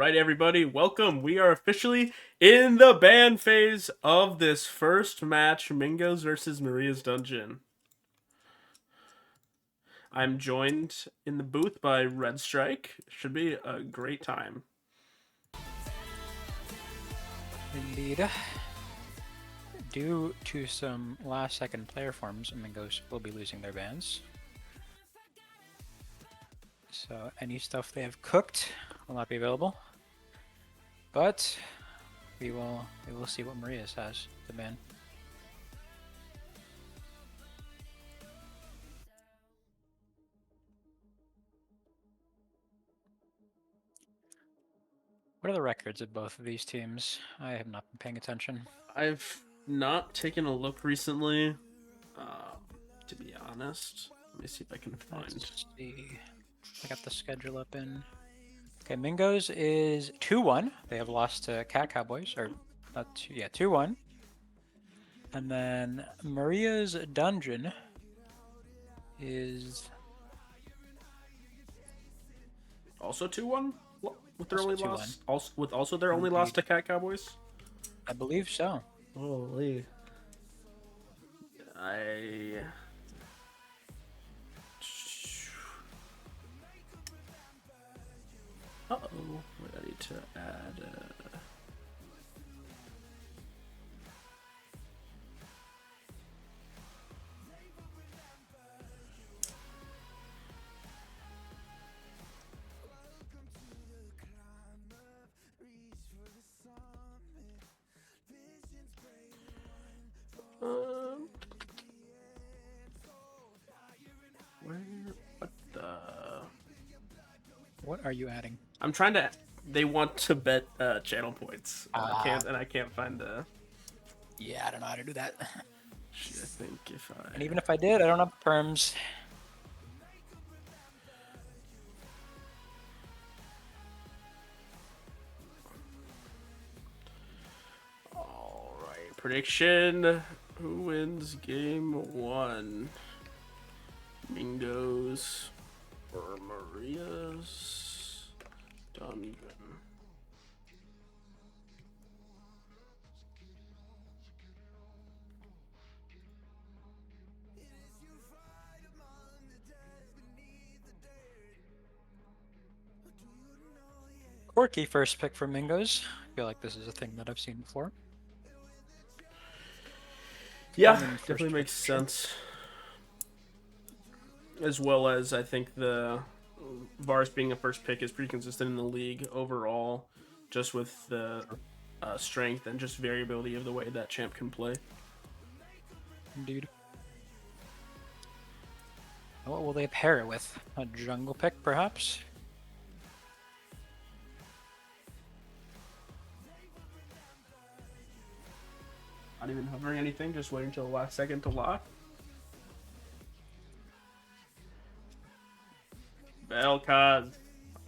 right, everybody, welcome. We are officially in the ban phase of this first match, Mingos versus Maria's Dungeon. I'm joined in the booth by Redstrike. Should be a great time. Indeed. Due to some last-second player forms, Mingos will be losing their bans. So any stuff they have cooked will not be available. But we will see what Maria's has to ban. What are the records of both of these teams? I have not been paying attention. I've not taken a look recently, to be honest. Let me see if I can find. Let's see. I got the schedule up in. Okay, Mingos is 2-1. They have lost to Cat Cowboys, or not 2-1. And then Maria's Dungeon is also 2-1 with their also only 2-1. loss. Also their only loss to Cat Cowboys. I believe so. Holy. Uh-oh. I need to add... What are you adding? I'm trying to... They want to bet channel points. I can't find the... Yeah, I don't know how to do that. Shit, I think if I... And even if I did, I don't have perms. Alright, prediction. Who wins game 1? Mingos or Maria's Dungeon? Quirky first pick for Mingos. I feel like this is a thing that I've seen before. Yeah, definitely makes sense. As well as I think the Vars being a first pick is pretty consistent in the league overall, just with the strength and just variability of the way that champ can play. Indeed. What will they pair it with? A jungle pick, perhaps? Not even hovering anything, just waiting until the last second to lock. Vel'Koz.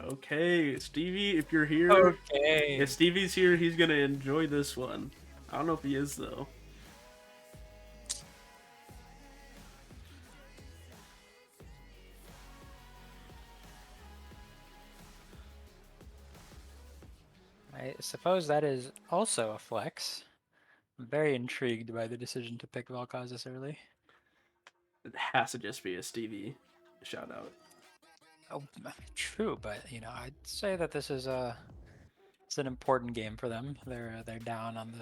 Okay, Stevie, if you're here, okay. If Stevie's here, he's gonna enjoy this one. I don't know if he is though. I suppose that is also a flex. I'm very intrigued by the decision to pick Vel'Koz this early. It has to just be a Stevie shout out. Oh, true, but you know, I'd say that this is it's an important game for them. They're down on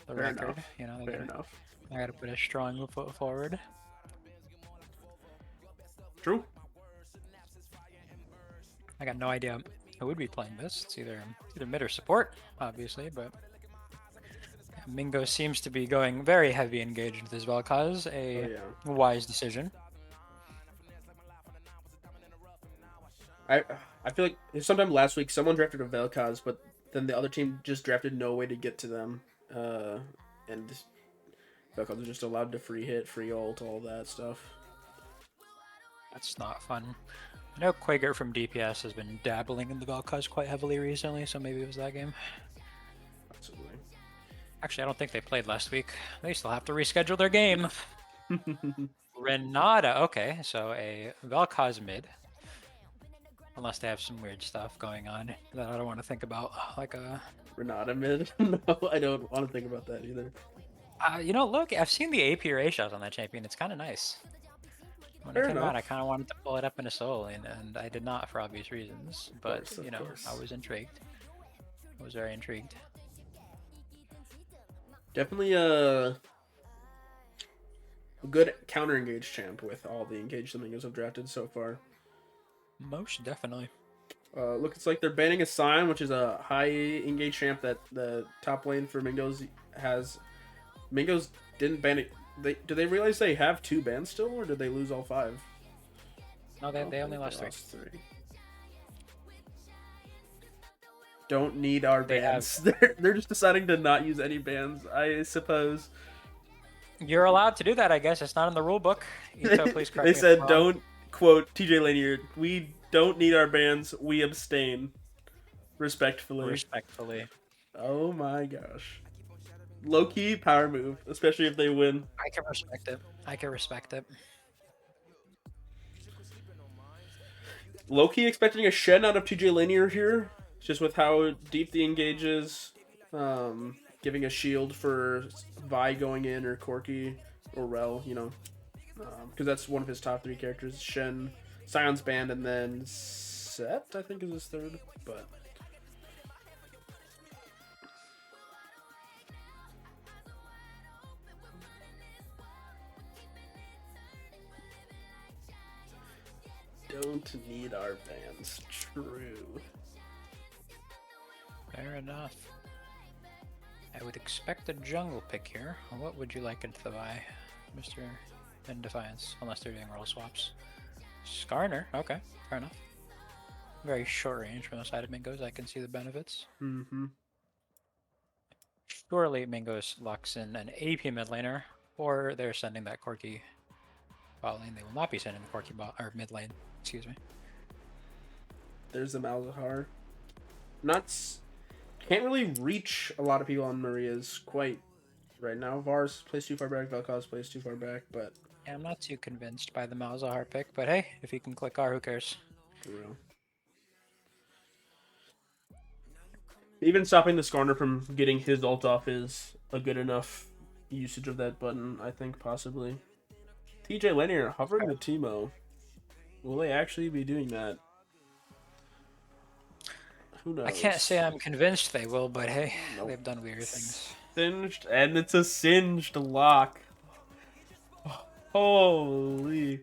the record. Enough. You know, Fair enough. They got to put a strong foot forward. True. I got no idea who would be playing this. It's either mid or support, obviously, but Mingo seems to be going very heavy engaged with his Vel'Koz, a wise decision. I feel like sometime last week someone drafted a Vel'Koz, but then the other team just drafted no way to get to them, and Vel'Koz was just allowed to free hit, free ult, all that stuff. That's not fun. I know Quaker from DPS has been dabbling in the Vel'Koz quite heavily recently, so maybe it was that game. Absolutely. Actually, I don't think they played last week. They still have to reschedule their game. Renata, okay, so a Vel'Koz mid. Unless they have some weird stuff going on that I don't want to think about, like Renata mid? No, I don't want to think about that either. you know, look, I've seen the AP ratios on that champion. It's kind of nice. When it Fair came out, I enough. kind of wanted to pull it up in a soul lane, and I did not for obvious reasons. But Of you know, I course. was intrigued. I was very intrigued. Definitely a good counter engage champ with all the engage the Mingos have drafted so far. Most definitely. Look, it's like they're banning a sign, which is a high engage champ that the top lane for Mingos has. Mingos didn't ban it. Do they realize they have 2 bans still, or did they lose all 5? No, I don't they only think lost they 3. lost 3. Don't need our They have. bans. They're just deciding to not use any bans, I suppose. You're allowed to do that, I guess. It's not in the rule book. Ito, please correct They me if I'm said, wrong. don't quote TJ Lanier. We don't need our bans. We abstain. Respectfully. Respectfully. Oh my gosh. Low key power move, especially if they win. I can respect it. I can respect it. Low key expecting a shed out of TJ Lanier here, just with how deep the engage is. Giving a shield for Vi going in, or Corki, or Rel, you know. Because that's one of his top 3 characters. Shen, Scion's band, and then Set, I think, is his third. But don't need our bans. True. Fair enough. I would expect a jungle pick here. What would you like into the buy, Mr. In Defiance? Unless they're doing role swaps. Skarner, okay, fair enough. Very short range from the side of Mingos, I can see the benefits. Mm-hmm. Surely Mingos locks in an AP mid laner, or they're sending that Corki bot lane. They will not be sending the Corki bot, or mid lane, excuse me. There's the Malzahar. Can't really reach a lot of people on Maria's quite right now. Vars plays too far back, Vel'Koz plays too far back, but Yeah, I'm not too convinced by the Malzahar pick, but hey, if you can click R, who cares? for real. Even stopping the Skarner from getting his ult off is a good enough usage of that button, I think, possibly. TJ Lanier hovering the Teemo. Will they actually be doing that? Who knows? I can't say I'm convinced they will, but hey, they've done weird things. Singed, and it's a singed lock. Holy.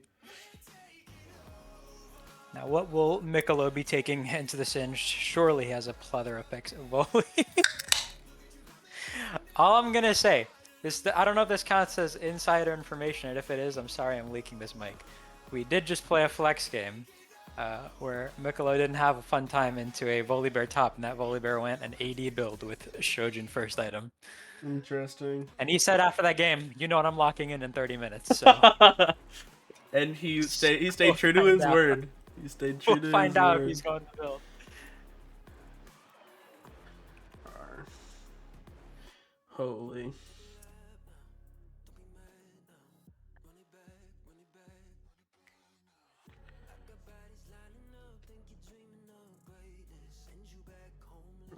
Now, what will Michelob be taking into the Singed? Surely he has a plethora of picks. All I'm gonna say is that I don't know if this counts as insider information, and if it is, I'm sorry I'm leaking this mic. We did just play a flex game where Michelob didn't have a fun time into a Volibear top, and that Volibear went an AD build with Shojin first item. Interesting. And he said after that game, you know what, I'm locking in 30 minutes. So. And he stayed We'll true to find his out. word. He stayed true We'll to his find out word. if he's going to build. Holy.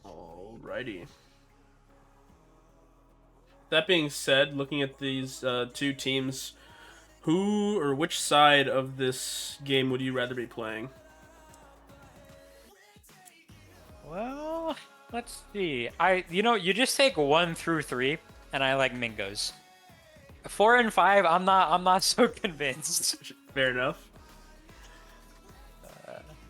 Alrighty. That being said, looking at these 2 teams, who or which side of this game would you rather be playing? Well, let's see. You just take 1 through 3, and I like Mingos. 4 and 5, I'm not so convinced. Fair enough.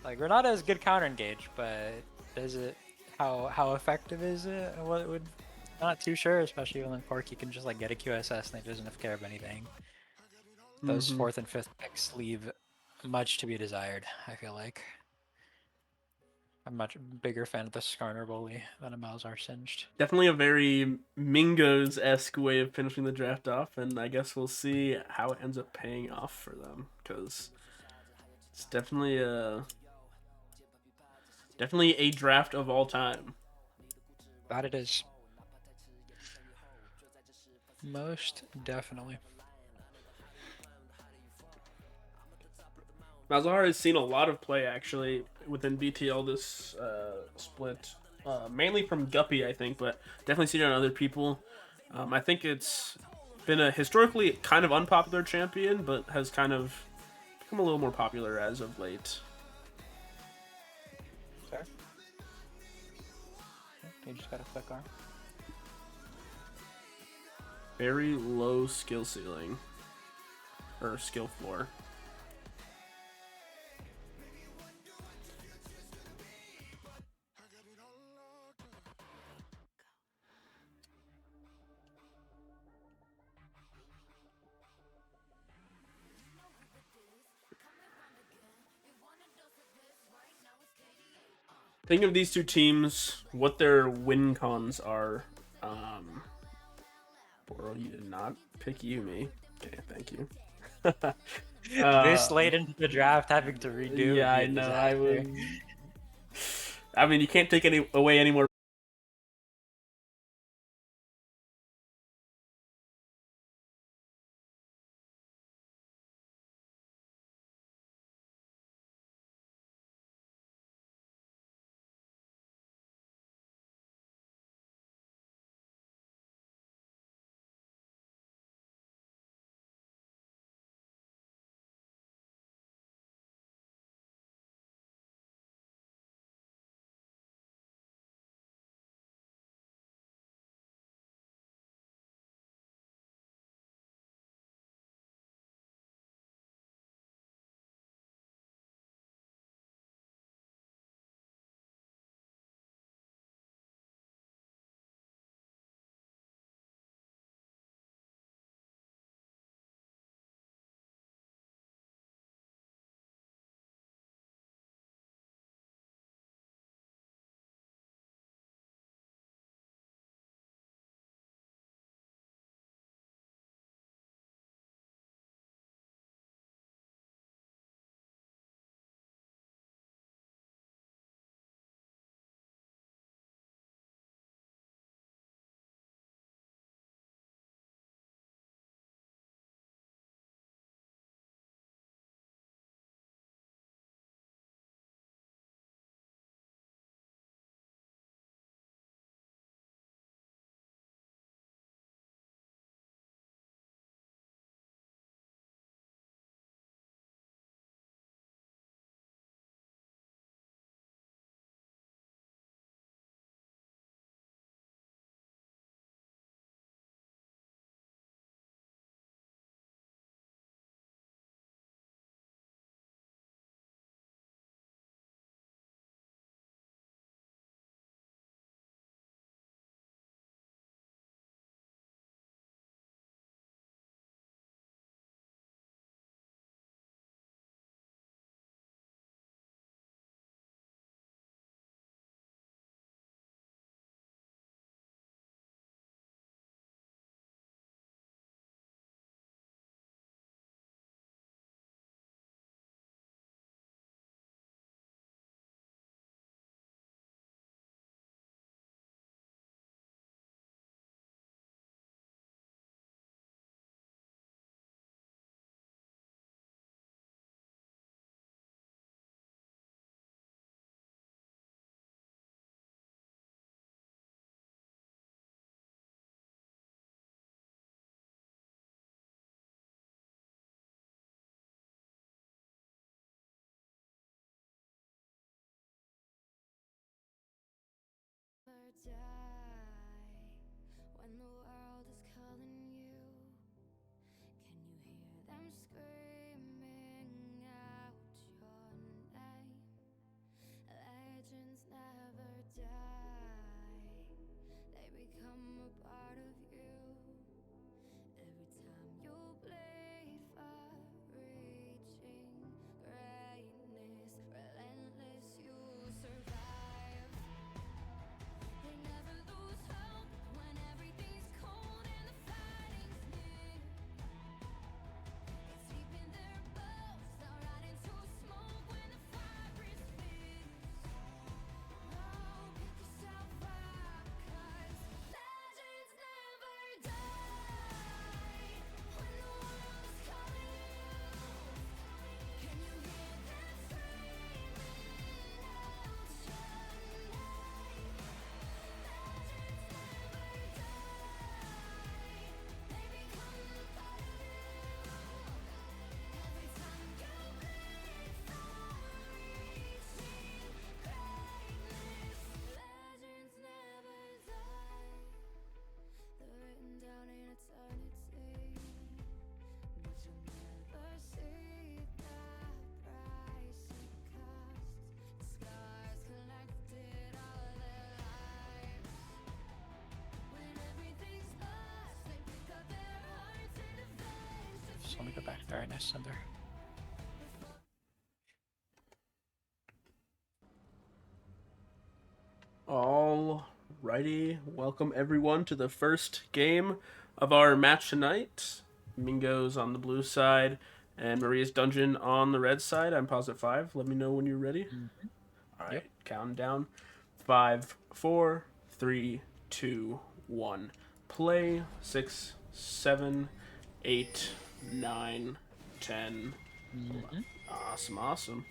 Like Renata is good counter engage, but is it how effective is it? Well, it would not too sure, especially when Corki can just like get a QSS and he doesn't care of anything. Those 4th and 5th picks leave much to be desired, I feel like. I'm a much bigger fan of the Skarner bully than a Malzahar Singed. Definitely a very Mingos-esque way of finishing the draft off, and I guess we'll see how it ends up paying off for them, because it's definitely a draft of all time. That it is. Most definitely. Malzahar has seen a lot of play actually within BTL this split, mainly from Guppy, I think, but definitely seen it on other people. I think it's been a historically kind of unpopular champion, but has kind of become a little more popular as of late. Fair. You just got a quick arm. Very low skill ceiling or skill floor. Thinking of these two teams, what their win cons are. Boro, you did not pick Yumi. Okay, thank you. This uh, late into the draft, having to redo would yeah, be I a know. I disaster. would. I mean, you can't take away any more So let me go back. Very nice, Cinder. Alrighty, welcome everyone to the first game of our match tonight. Mingos on the blue side and Maria's Dungeon on the red side. I'm Positive 5. Let me know when you're ready. Mm-hmm. Alright, Yep. counting down. 5, 4, 3, 2, 1. Play. 6, 7, 8, 9, 10. Mm-hmm. Awesome, awesome.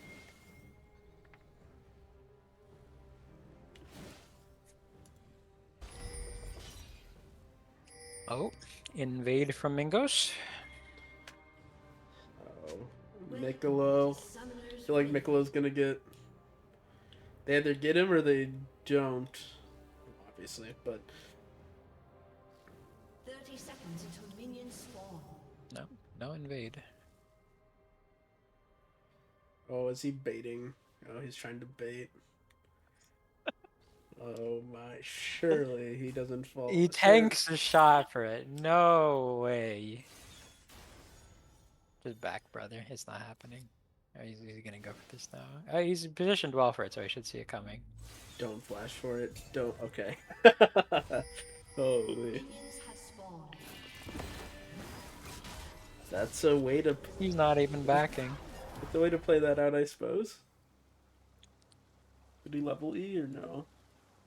Oh, invade from Mingos. Oh, Mikkolo. I feel like Mikkolo's gonna get. They either get him or they don't. Obviously, but 30 seconds until minions spawn. No, no invade. oh, is he baiting? Oh, he's trying to bait. Oh my! Surely he doesn't fall. He tanks a shot for it. No way. Just back, brother. It's not happening. Oh, he's gonna go for this now. Oh, he's positioned well for it, so he should see it coming. Don't flash for it. Don't. Okay. Holy. Minions have spawned. That's a way to. He's not even backing. That's a way to play that out, I suppose. Did he level E or no?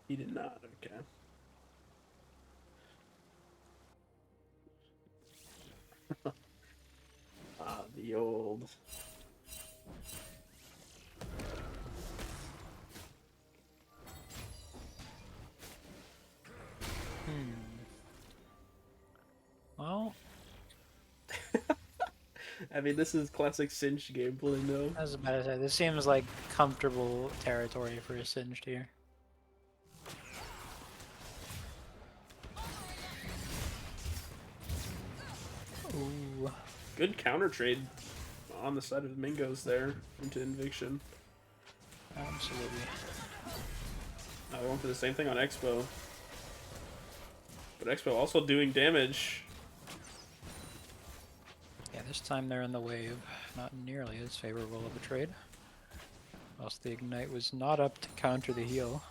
He did not. Okay. Ah, the old. Well, I mean, this is classic Singe gameplay, no? I was about to say, this seems like comfortable territory for a Singed here. Ooh. Good counter trade on the side of Mingos there into Inviction. Absolutely. I went for the same thing on Expo. But Expo also doing damage. Yeah, this time they're in the wave. Not nearly as favorable of a trade. Whilst the Ignite was not up to counter the heal.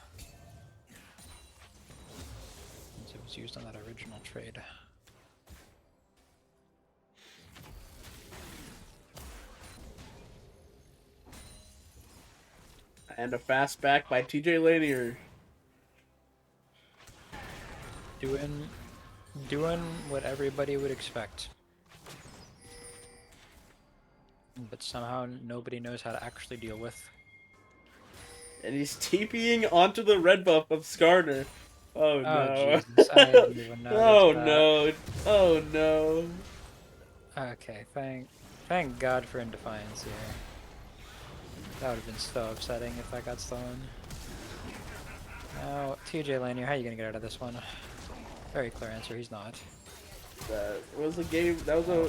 Since it was used on that original trade. And a fast back by TJ Lanier. Doing what everybody would expect. But somehow nobody knows how to actually deal with. And he's TPing onto the red buff of Skarner. Oh no. Oh Jesus, I didn't even notice oh that. no. Oh no. Okay, thank God for Indefiance here. That would have been so upsetting if that got stolen. Now, TJ Lanier, how are you gonna get out of this one? Very clear answer, he's not. That was a game. That was a.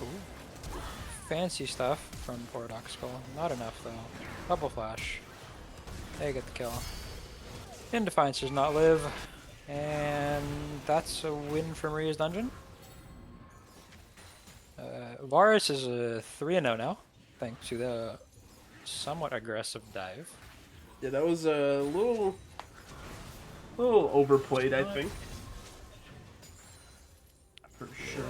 Ooh. Fancy stuff from Paradoxical. Not enough though. Double flash. They get the kill. Indefiance does not live. And that's a win for Maria's Dungeon. Varus is a 3-0 now, thanks to the somewhat aggressive dive. Yeah, that was a little overplayed, I think. For sure.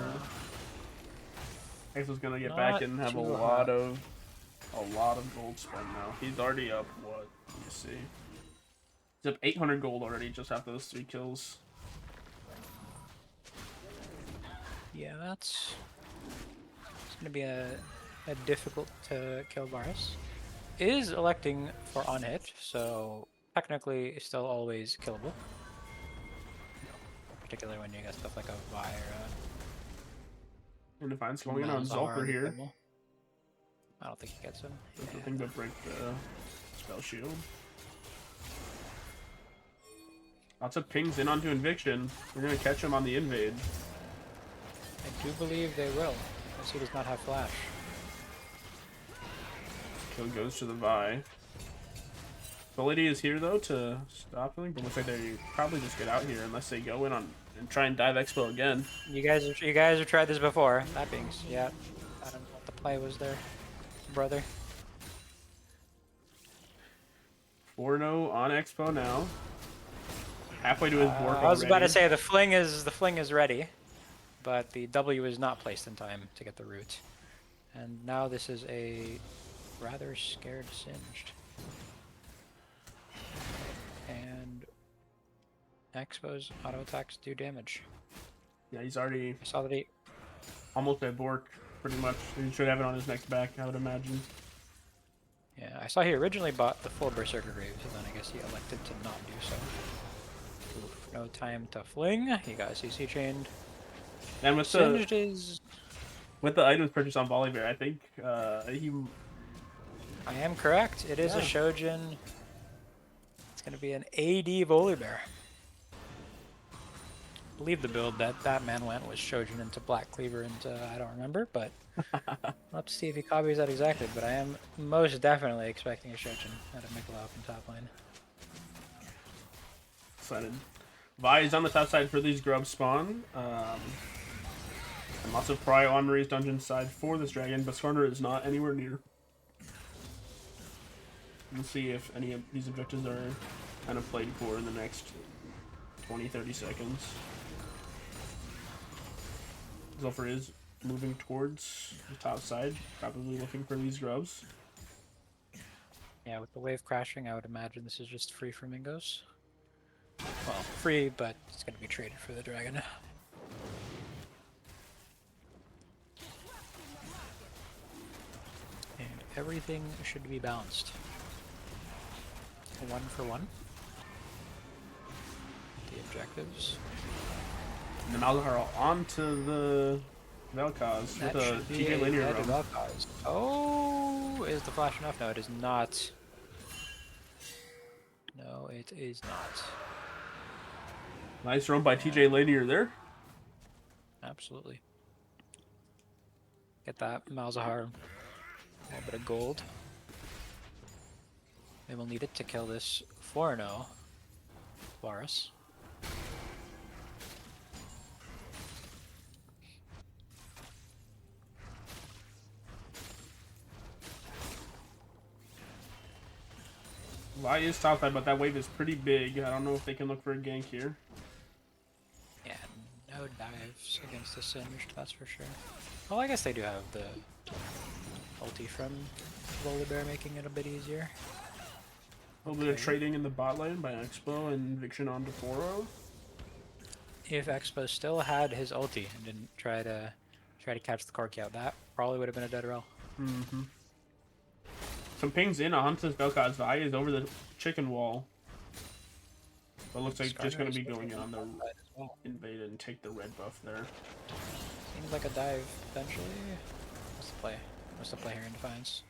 X was gonna get back and have a lot of gold spent now. He's already up what? Let me see. He's up 800 gold already just after those 3 kills. Yeah, that's gonna be a difficult to kill Varus. Is electing for on hit, so technically still always killable. Particularly when you get stuff like a Vi or And Defiance going in on Malzahar Zulker here. Kimmel. I don't think he gets him. There's nothing but break the spell shield. Lots of pings in onto Inviction. We're gonna catch him on the invade. I do believe they will, as he does not have flash. Kill goes to the Vi. Ability is here though to stop them, but looks like they probably just get out here unless they go in on and try and dive Expo again. You guys have tried this before. That being yeah. I don't know what the play was there, brother. 4-0 on Expo now. Halfway to his board. I was about to say the fling is ready, but the W is not placed in time to get the root. And now this is a rather scared Singed. And Expo's auto attacks do damage. Yeah, he's already I saw that he almost at Bork, pretty much. He should have it on his next back, I would imagine. Yeah, I saw he originally bought the full Berserker Greaves, and then I guess he elected to not do so. Oof, no time to fling. He got CC chained. And with Singed with the items purchased on Volibear, I think I am correct. It is a Shojin. It's going to be an AD Volibear. I believe the build that man went was Shojin into Black Cleaver into I don't remember, but I'll have to see if he copies that exactly. But I am most definitely expecting a Shojin out of Mikhail from top lane. Excited. Vi is on the top side for these grubs spawn. And lots of prio on Marie's dungeon side for this dragon, but Skarner is not anywhere near. We'll see if any of these objectives are kind of played for in the next 20-30 seconds. Zolfer is moving towards the top side, probably looking for these grubs. Yeah, with the wave crashing, I would imagine this is just free for Mingos. Well, free, but it's going to be traded for the dragon. And everything should be balanced. 1 for 1. The objectives. And the Malzahar onto the Vel'Koz with a TJ linear roam. Oh, is the flash enough? No, it is not. No, it is not. Nice roam by TJ linear there. Absolutely. Get that Malzahar. A little bit of gold. They will need it to kill this 4-0 Varus. Vi is top side, but that wave is pretty big. I don't know if they can look for a gank here. Yeah, no dives against the Singed, that's for sure. Well, I guess they do have the ulti from Volibear, making it a bit easier. A little bit of trading in the bot lane by Expo and Viction onto 4-0. If Expo still had his ulti and didn't try to catch the Corki out, that probably would have been a dead row. Mm-hmm. Some pings in onto this Vel'Koz. Vi is over the chicken wall. But looks like just going to be going in on the invade and take the red buff there. Seems like a dive eventually. What's the play? What's the play here in Defiance?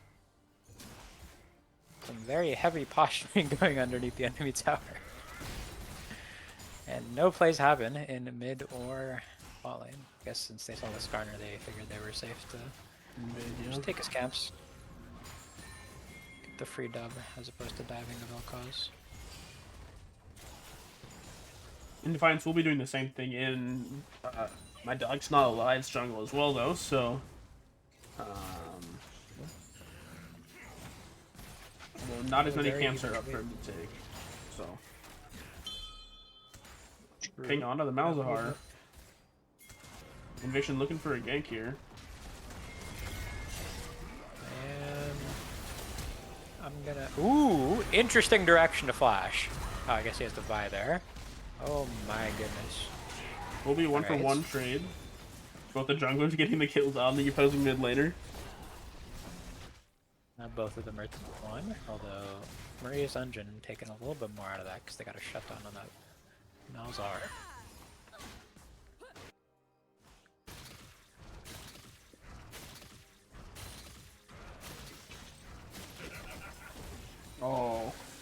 Some very heavy posturing going underneath the enemy tower. And no plays happen in mid or bot lane. I guess since they saw the Skarner, they figured they were safe to just take his camps. Get the free dub as opposed to diving the Vel'Koz. In Defiance, we'll be doing the same thing in my dog's not alive jungle as well, though, so... well, not as many camps are up for him to take, so... Ping onto the Malzahar. Inviction looking for a gank here. And I'm gonna... Ooh, interesting direction to flash. Oh, I guess he has the Vi there. Oh my goodness. Will be one for one trade. Both the junglers getting the kills on the opposing mid laner. Not both of them are 1, although Maria's Dungeon taking a little bit more out of that because they got a shutdown on that Malzahar.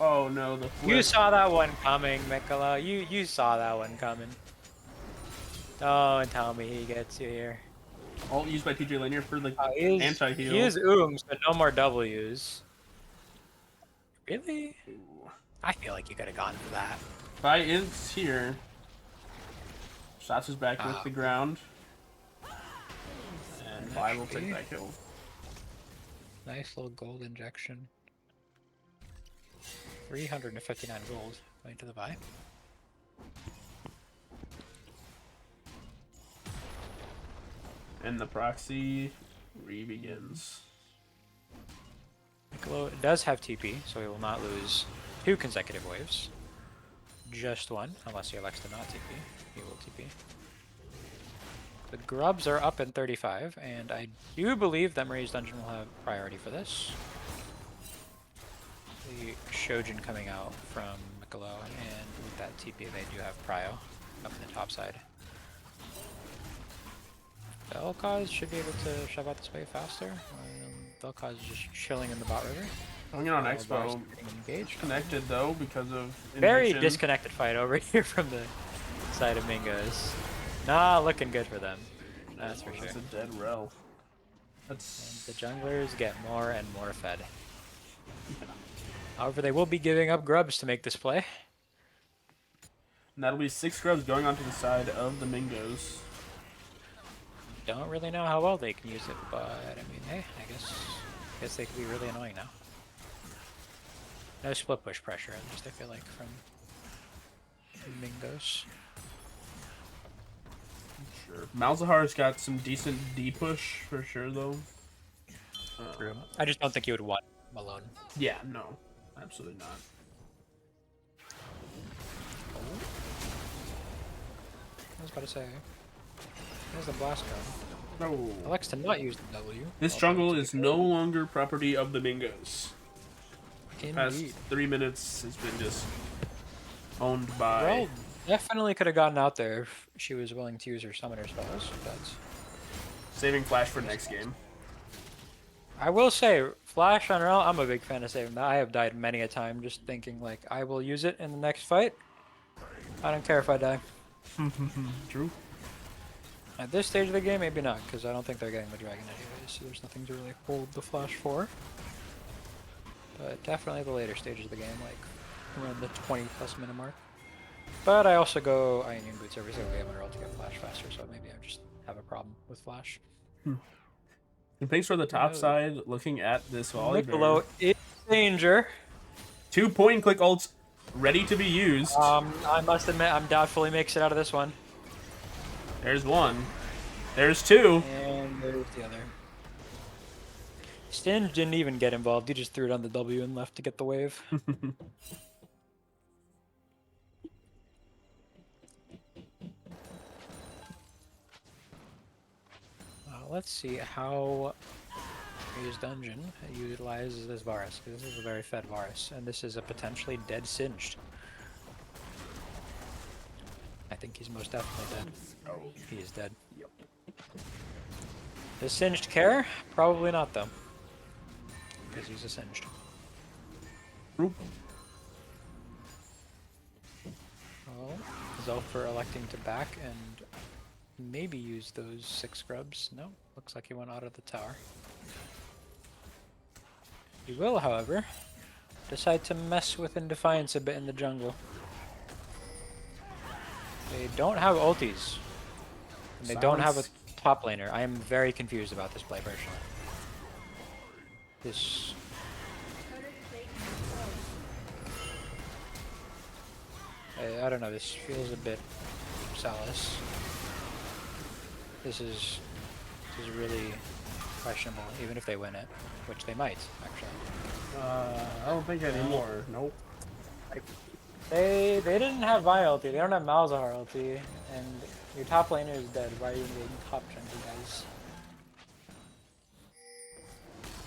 Oh no, the flip. You saw that one coming, Mikala. You saw that one coming. Oh, and tell me he gets you here. All used by TJ Linear for the anti-heal. He is so no more W's. Really? Ooh. I feel like you could have gone for that. Vi is here. Shots is back with the ground. And Vi will take that kill. Nice little gold injection. 359 gold going to the Vi. And the proxy re-begins. Piccolo does have TP, so he will not lose 2 consecutive waves. Just 1, unless he elects to not TP. He will TP. The grubs are up in 35, and I do believe that Marie's Dungeon will have priority for this. The Shojin coming out from Piccolo, and with that TP they do have prio up in the top side. Vel'Koz should be able to shove out this wave faster. Vel'Koz is just chilling in the bot river. Going in on Expo. Engaged. Connected though because of Very injection. disconnected fight over here from the side of Mingos. Not looking good for them. That's for sure. It's a dead rel. That's And the junglers get more and more fed. However, they will be giving up grubs to make this play. and that'll be 6 grubs going onto the side of the Mingos. Don't really know how well they can use it, but I mean, hey, I guess they could be really annoying now. No split push pressure, at least I feel like, from Mingos. Sure. Malzahar's got some decent D push for sure though. True. I just don't think you would want him alone. Yeah, no. Absolutely not. I was about to say. There's the blast gun. No. Elects to not use the W. This jungle is no longer property of the Mingos. Past Indeed. 3 minutes has been just owned by. Well, definitely could have gotten out there if she was willing to use her summoner spells, but Saving Flash for next game. I will say, Flash on Rel, I'm a big fan of saving that. I have died many a time just thinking, like, I will use it in the next fight. I don't care if I die. True. At this stage of the game, maybe not, because I don't think they're getting the dragon anyways, so there's nothing to really hold the Flash for. But definitely the later stages of the game, like around the 20+ minute mark. But I also go Iron Boots every single game in a row to get Flash faster, so maybe I just have a problem with Flash. And thanks for the top side looking at this volley. Below is danger. 2 point and click ults ready to be used. I must admit, I'm doubtful he makes it out of this one. There's one. There's two. And there's the other. Stinge didn't even get involved. He just threw it on the W and left to get the wave. Let's see how his dungeon utilizes this Varus, because this is a very fed Varus, and this is a potentially dead Singed. I think he's most definitely dead. Oh, He is dead. yep. Does Singed care? Probably not, though. Because he's a Singed. True. Well, Zelfer electing to back and maybe use those 6 grubs. No, looks like he went out of the tower. He will, however, decide to mess with Defiance a bit in the jungle. They don't have ultis. And they don't have a top laner. I am very confused about this play, personally. This... I don't know, this feels a bit Salus. This is really questionable, even if they win it, which they might, actually. I don't think anymore. Nope. They didn't have Vi ulti, they don't have Malzahar ulti, and your top laner is dead. Why are you getting top jungle guys?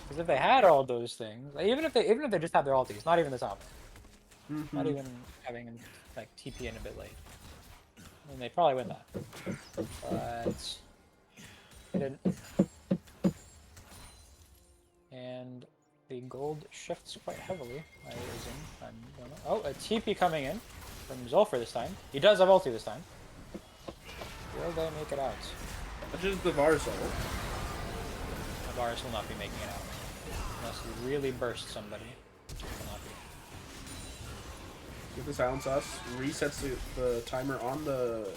Because if they had all those things, like, even if they just had their ultis, not even the top, not even having like TP in a bit late, then they probably win that. But they didn't. And the gold shifts quite heavily. Oh, a TP coming in from Zulfer this time. He does have ulti this time. Will they make it out? That's just the Varus ult. Varus will not be making it out. Unless he really bursts somebody. He will not be. Get the silence us. Resets the timer on the.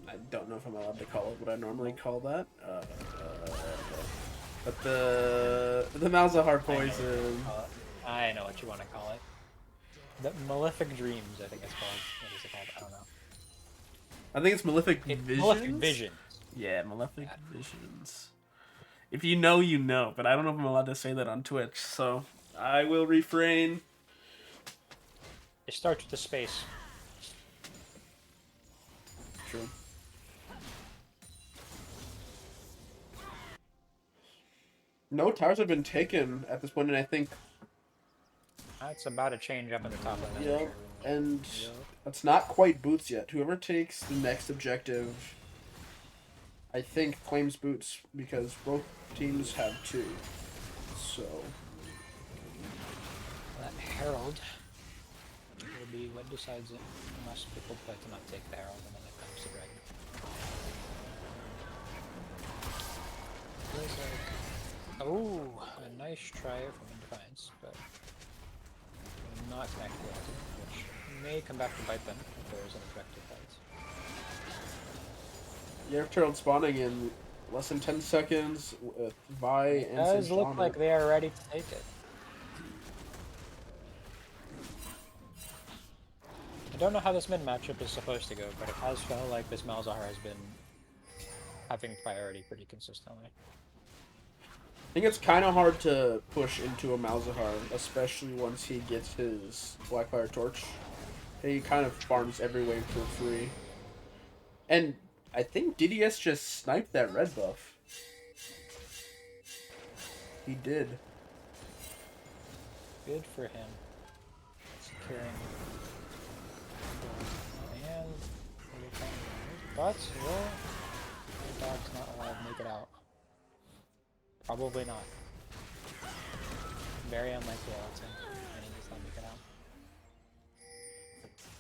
I don't know if I'm allowed to call it what I normally call that. But the Malzahar poison. I know what you want to call it. The Malefic Dreams, I think it's called. What is it called? I don't know. I think it's Malefic Visions. Malefic Visions. Yeah, Malefic Visions. If you know, you know. But I don't know if I'm allowed to say that on Twitch, so I will refrain. It starts with the space. True. No towers have been taken at this point, and I think. That's about to change up in the top lane. Yeah, and it's not quite boots yet. Whoever takes the next objective, I think, claims boots because both teams have 2. So. That Herald will be what decides it, unless people play to not take the Herald and then it comes to Dragon. Oh, a nice try from Defiance, but not connected to it, which may come back to bite them if there is an objective fight. You have Turtle spawning in less than 10 seconds with Vi and It does look like they are ready to take it. I don't know how this mid matchup is supposed to go, but it has felt like this Malzahar has been having priority pretty consistently. I think it's kind of hard to push into a Malzahar, especially once he gets his Blackfire Torch. He kind of farms every wave for free. And I think DDS just sniped that red buff. He did. Good for him. Securing. And but will the dog's not allowed to make it out. Probably not. Very unlikely, I would say. And he does not make it out.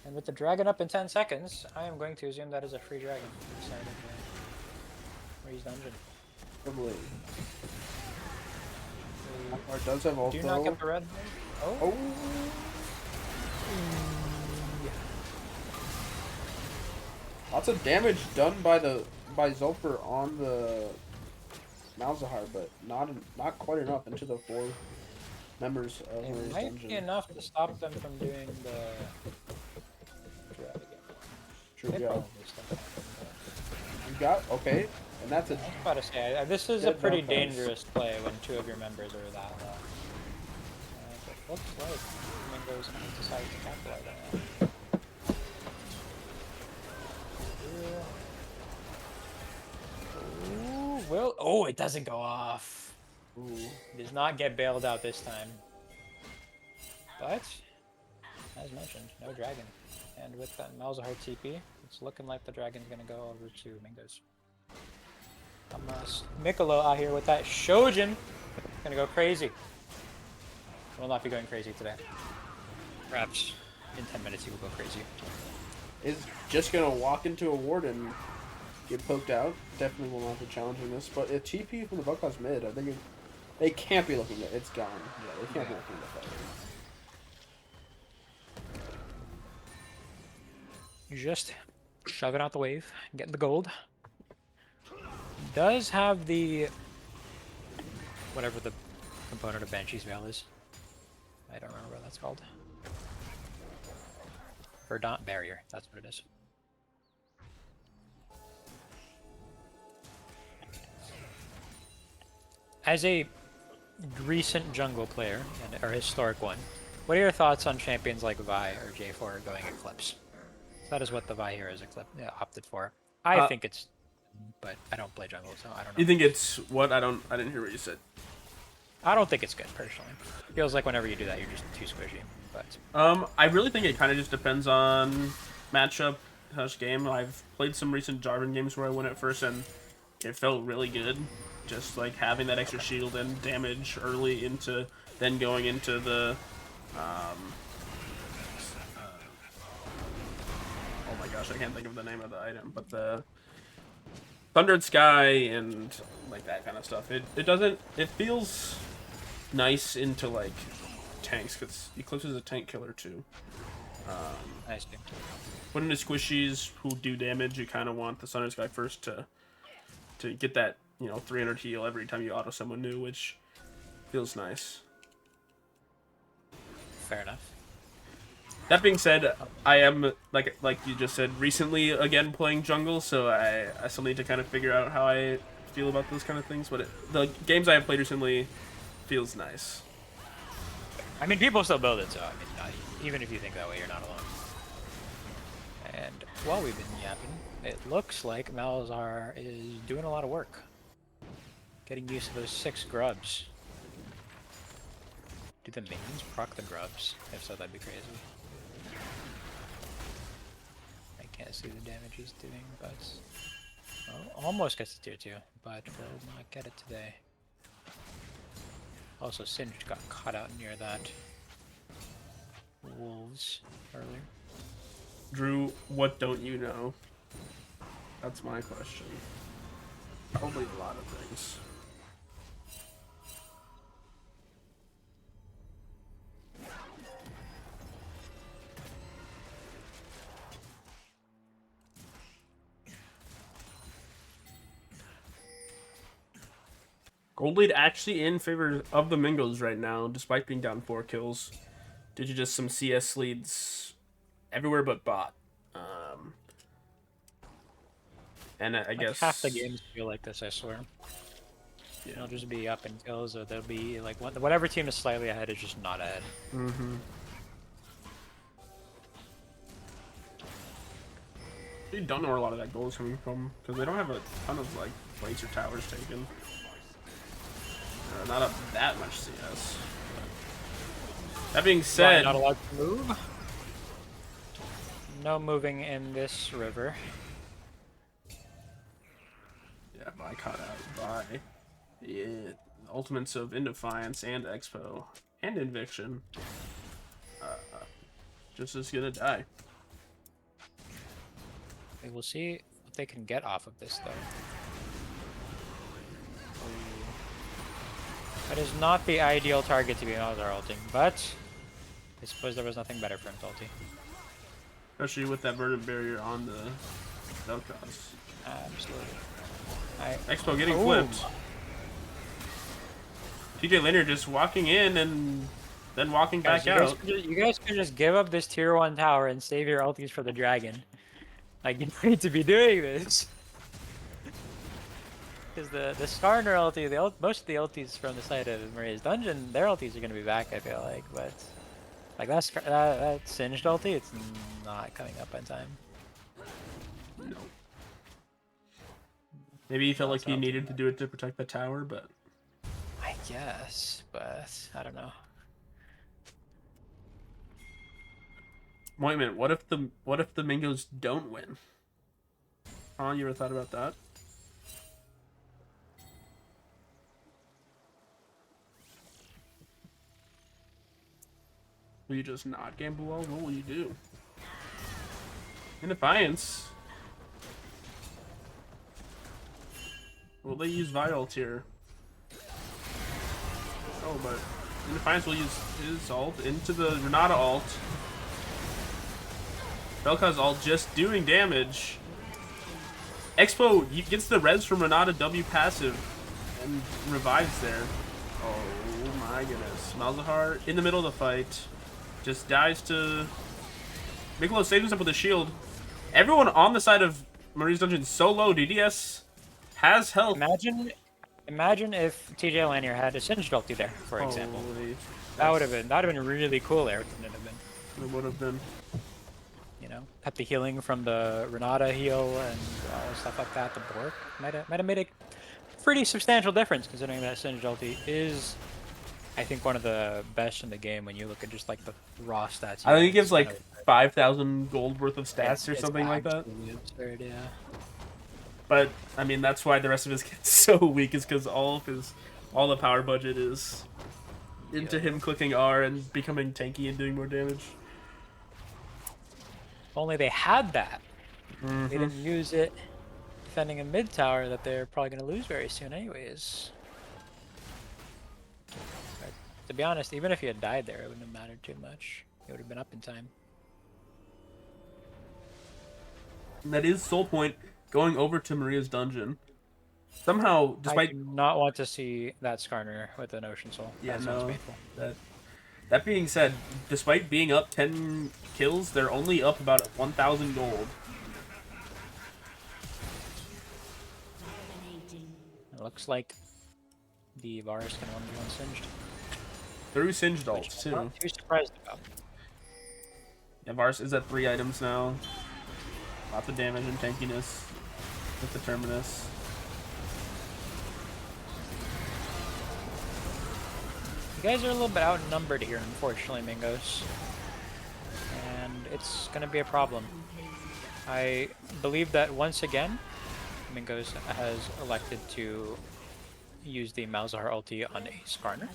And with the dragon up in 10 seconds, I am going to assume that is a free dragon. Inside of the Raise Dungeon. Probably. Or does have also. Do you not get the red? Oh. Oh. Lots of damage done by Zulfer on the Malzahar, but not quite enough into the 4 members of It his might dungeon. be enough to stop them from doing the dragon. True, They yeah. probably stop them, You got okay, and that's a. I was about to say, this is a Good pretty knockouts. dangerous play when 2 of your members are that low. It looks like Mingos might decide to capitalize on that. Ooh, well, oh, it doesn't go off. Ooh. Does not get bailed out this time. But, as mentioned, no dragon. And with that Malzahar TP, it's looking like the dragon's gonna go over to Mingos. Mikolo out here with that Shojin. Gonna go crazy. Will not be going crazy today. Perhaps in 10 minutes he will go crazy. Is just gonna walk into a ward and get poked out. Definitely will not be challenging this, but a TP from the Buckeyes mid, I think they can't be looking at it's gone. Yeah, they can't be looking at that. Just shoving out the wave, getting the gold. Does have the whatever the component of Banshee's Veil is. I don't remember what that's called. Verdant Barrier, that's what it is. As a recent jungle player, or historic one, what are your thoughts on champions like Vi or J4 going Eclipse? That is what the Vi here is opted for. I think it's, but I don't play jungle, so I don't know. You think it's what? I didn't hear what you said. I don't think it's good, personally. Feels like whenever you do that, you're just too squishy. But I really think it kind of just depends on matchup, game. I've played some recent Jarvan games where I went at first, and it felt really good. Just like having that extra shield and damage early into, then going into the, oh my gosh, I can't think of the name of the item, but the Thundered Sky and like that kind of stuff. It feels nice into like tanks because Eclipse is a tank killer too. I see. Put into squishies who do damage, you kind of want the Sunrise guy first to get that 300 heal every time you auto someone new, which feels nice. Fair enough. That being said, I am like you just said recently again playing jungle, so I still need to kind of figure out how I feel about those kind of things. But the games I have played recently feels nice. I mean, people still build it, so I mean, even if you think that way, you're not alone. And while we've been yapping, it looks like Malzahar is doing a lot of work. Getting used to those 6 grubs. Do the minions proc the grubs? If so, that'd be crazy. I can't see the damage he's doing, but... Oh, almost gets to tier 2, but will not get it today. Also, Singed got caught out near that wolves earlier. Drew, what don't you know? That's my question. Probably a lot of things. Gold lead actually in favor of the Mingos right now, despite being down 4 kills. Due to just some CS leads everywhere but bot. And I Like guess half the games feel like this, I swear. Yeah. It'll just be up in kills, or there'll be like whatever team is slightly ahead is just not ahead. Mm-hmm. You don't know where a lot of that gold is coming from because they don't have a ton of like plates or towers taken. Not up that much CS. But that being said, not allowed to move. No moving in this river. yeah, by caught out by the ultimates of Indefiance and Expo and Inviction. Just is gonna die. We will see what they can get off of this, though. That is not the ideal target to be Malzahar ulting, but I suppose there was nothing better for him to ulti. Especially with that verdant barrier on the Vel'Koz. Absolutely. Expo getting Ooh. flipped. TJ Linear just walking in and then walking back out. You guys could just give up this tier 1 tower and save your ultis for the dragon. Like, you need to be doing this. Because the Skarner ulti, most of the ultis from the side of Maria's Dungeon, their ultis are going to be back, I feel like. But, like, that Singed ulti, it's not coming up in time. No. Maybe he felt like he needed to do it to protect the tower, but... I guess, but I don't know. Wait a minute, what if the Mingos don't win? Huh, you ever thought about that? Will you just not gamble well? What will you do? In Defiance. Will they use Violent here? Oh, but in Defiance will use his ult into the Renata ult. Vel'Koz ult just doing damage. Expo gets the res from Renata W passive and revives there. Oh my goodness. Malzahar in the middle of the fight. Just dies to... Miklo saves himself with a shield. Everyone on the side of Maria's Dungeon so low. DDS has health. Imagine if TJ Lanier had a Singed ulti there, for example. Holy, That would have been really cool there, wouldn't it have been? it would have been. You know, had the healing from the Renata heal and all stuff like that. The Bork might have made a pretty substantial difference, considering that Singed ulti is, I think, one of the best in the game when you look at just like the raw stats. I think it gives like 5,000 gold worth of stats or something like that. Absurd, yeah. But I mean, that's why the rest of his gets so weak, is because all the power budget is into him clicking R and becoming tanky and doing more damage. If only they had that. They didn't use it defending a mid tower that they're probably going to lose very soon anyways. To be honest, even if he had died there, it wouldn't have mattered too much. He would have been up in time. And that is Soul Point going over to Maria's dungeon. Somehow, I despite do not want to see that Skarner with an Ocean Soul. yeah, That sounds no, painful. that being said, despite being up 10 kills, they're only up about 1,000 gold. Dominating. It looks like the Varus can 1v1 Singed. Through Singed Which ults, I'm too. not too surprised about. Yeah, Varus is at 3 items now. Lots of damage and tankiness with the Terminus. You guys are a little bit outnumbered here, unfortunately, Mingos. And it's going to be a problem. I believe that once again, Mingos has elected to use the Malzahar ulti on a Skarner.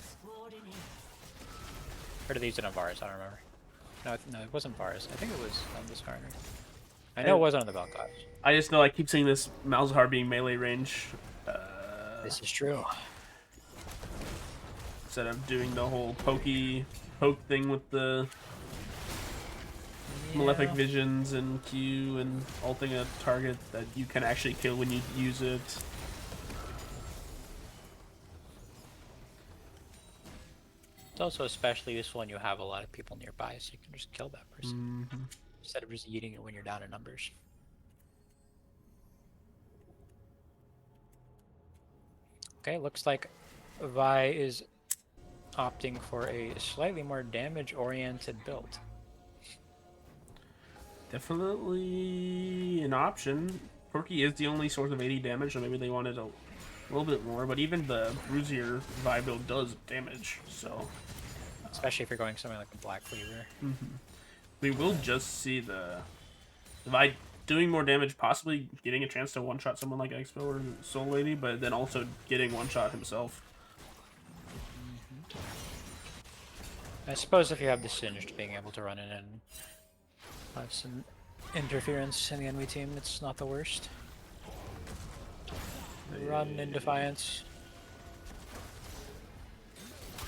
Or did they use it on Varus? I don't remember. No, it wasn't Varus. I think it was on the Skarner. I know it wasn't on the Vel'Koz. I just know I keep seeing this Malzahar being melee range. This is true. Instead of doing the whole poke thing with the Malefic Visions and Q and ulting a target that you can actually kill when you use it. It's also especially useful when you have a lot of people nearby, so you can just kill that person. Instead of just eating it when you're down in numbers. Okay, looks like Vi is opting for a slightly more damage-oriented build. Definitely an option. Corki is the only source of 80 damage, so maybe they wanted a little bit more, but even the Bruisier Vi build does damage, so... Especially if you're going something like a Black Cleaver. We will just see the Vi doing more damage, possibly getting a chance to one-shot someone like Expo or Soul Lady, but then also getting one-shot himself. I suppose if you have the Singed, being able to run in and have some interference in the enemy team, it's not the worst. Run in defiance.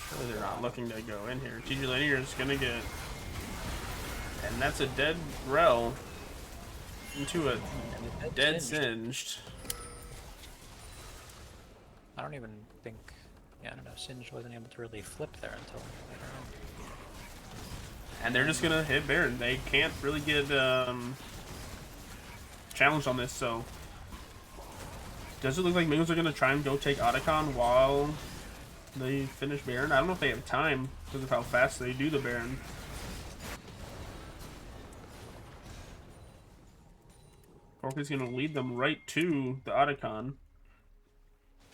Surely they're not looking to go in here. TG Linear is gonna get... And that's a dead Rel into a dead Singed. I don't even think... Yeah, I don't know. Singed wasn't able to really flip there until later on. And they're just gonna hit Baron. They can't really get challenged on this, so... Does it look like Mingos are gonna try and go take Otacon while they finish Baron? I don't know if they have time because of how fast they do the Baron. Corki's gonna lead them right to the Otacon.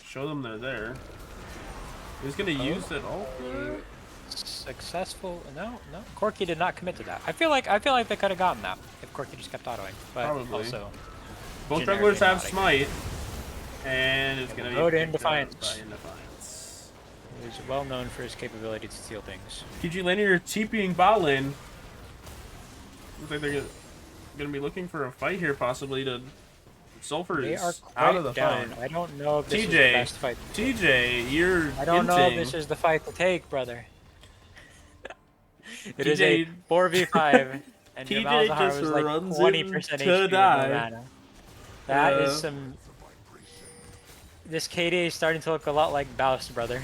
Show them they're there. He's gonna use it all. Successful? No. Corki did not commit to that. I feel like they could have gotten that if Corki just kept autoing. But Probably. also, Both generically jugglers have not Smite, and it's gonna be Vote in picked up Defiance. by In Defiance. he's well known for his capability to steal things. TG Linear TPing bot lane. Looks like they're gonna be looking for a fight here, possibly to. Sulfur They are is quite out of the down. fight. I don't know if this is the TJ, best fight. TJ, you're. I don't know if hinting. this is the fight to take, brother. It is TJ a 4v5, and your TJ Malzahar just was like runs 20% in HP to with die. no mana. That is some... This KDA is starting to look a lot like Baust, brother.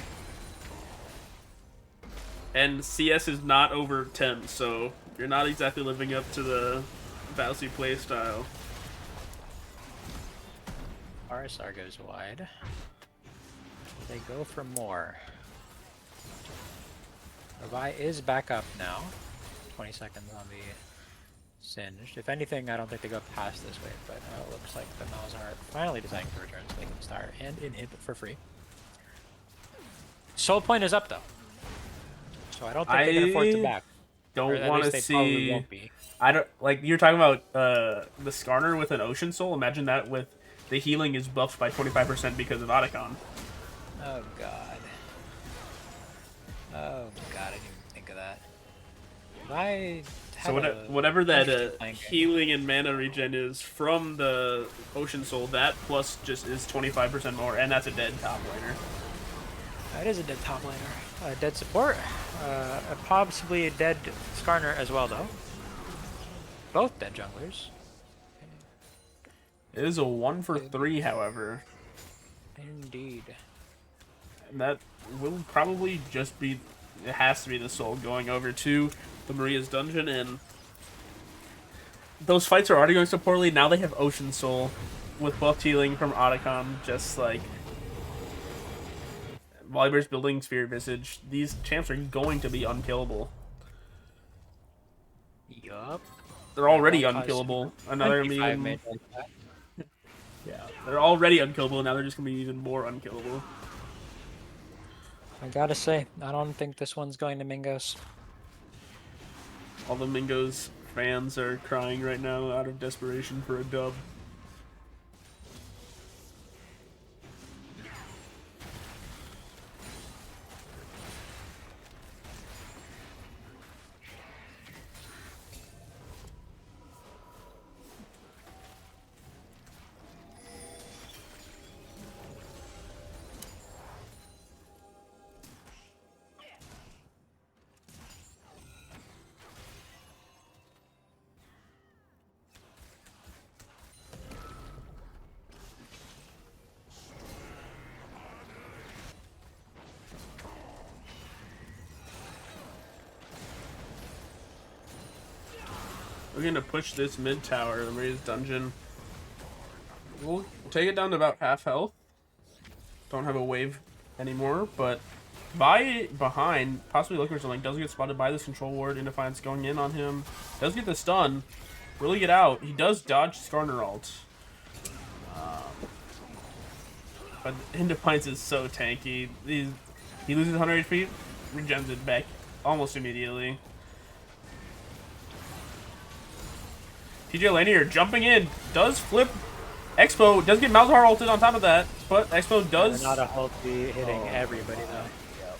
And CS is not over 10, so you're not exactly living up to the Bousy playstyle. RSR goes wide. They go for more. Revi is back up now. 20 seconds on the Singed. If anything, I don't think they go past this wave, but it looks like the Malzahar are finally deciding to return so they can start and inhib for free. Soul Point is up though. So I don't think they can afford to back. Don't want to They probably see. won't be. I don't like you're talking about the Skarner with an Ocean Soul. Imagine that with the healing is buffed by 25% because of Otacon. Oh god. Oh god, I didn't even think of that. So whatever that interesting healing and mana regen is from the Ocean Soul, that plus just is 25% more, and that's a dead top laner. That is a dead top laner. A dead support. Possibly a dead Skarner as well, though. Both dead junglers. It is a 1 for 3, however. Indeed. And that will probably just be... It has to be the soul going over to the Maria's dungeon, and... Those fights are already going so poorly. Now they have Ocean Soul with buff healing from Otacon, just like... Volibear's building Spirit Visage. These champs are going to be unkillable. Yup. They're already unkillable. And now they're gonna be even... Yeah, they're already unkillable, and now they're just gonna be even more unkillable. I gotta say, I don't think this one's going to Mingos. All the Mingos fans are crying right now out of desperation for a dub. We're gonna push this mid tower, the Maria's dungeon. We'll take it down to about half health. Don't have a wave anymore, but behind, possibly looking for something, does get spotted by this control ward. Indefiance going in on him. Does get the stun. Really get out. He does dodge Skarner ult. But Indefiance is so tanky. He loses 100 HP, regens it back almost immediately. TJ Lanier jumping in, does flip. Expo does get Malzahar ulted on top of that, but Expo does... Not a healthy hitting everybody, though. Yep.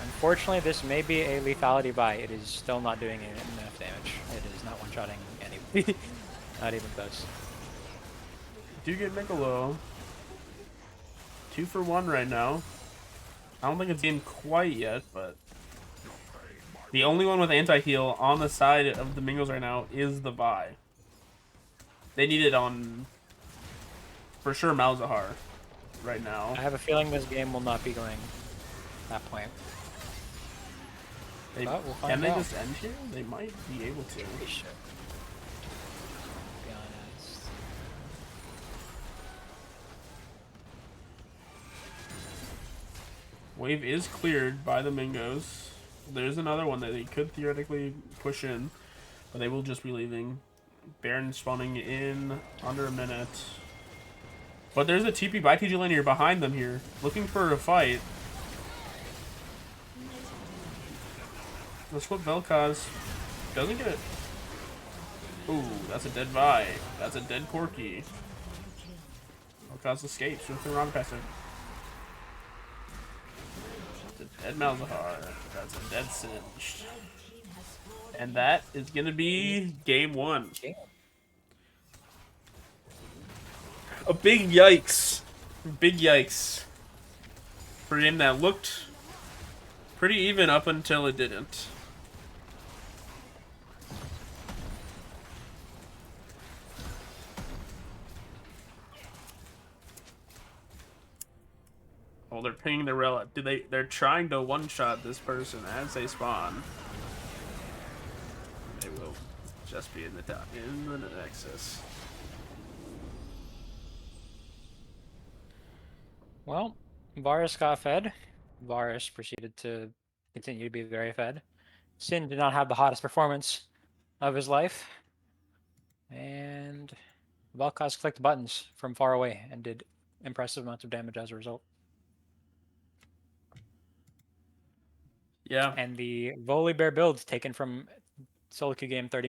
Unfortunately, this may be a lethality buy. It is still not doing enough damage. It is not one-shotting anybody. Not even close. Do get Niccolo. 2 for 1 right now. I don't think it's game quite yet, but... The only one with anti-heal on the side of the Mingos right now is the Vi. They need it on, for sure, Malzahar right now. I have a feeling this game will not be going that point. But we'll find can they out. just end here? They might be able to. They should. Be honest. Wave is cleared by the Mingos. There's another one that they could theoretically push in, but they will just be leaving. Baron spawning in under a minute. But there's a TP by TG Linear behind them here, looking for a fight. Let's flip Vel'Koz. Doesn't get it. Ooh, that's a dead Vi. That's a dead Corki. Vel'Koz escapes with the wrong passive. Dead Malzahar. That's a dead Singed. And that is going to be game 1. A big yikes. Big yikes. For a game that looked pretty even up until it didn't. Oh, they're pinging the relic. They're trying to one-shot this person as they spawn. They will just be in the Nexus. Well, Varus got fed. Varus proceeded to continue to be very fed. Sin did not have the hottest performance of his life. And Vel'Koz clicked buttons from far away and did impressive amounts of damage as a result. Yeah. And the Volibear build taken from Solo Queue Game 30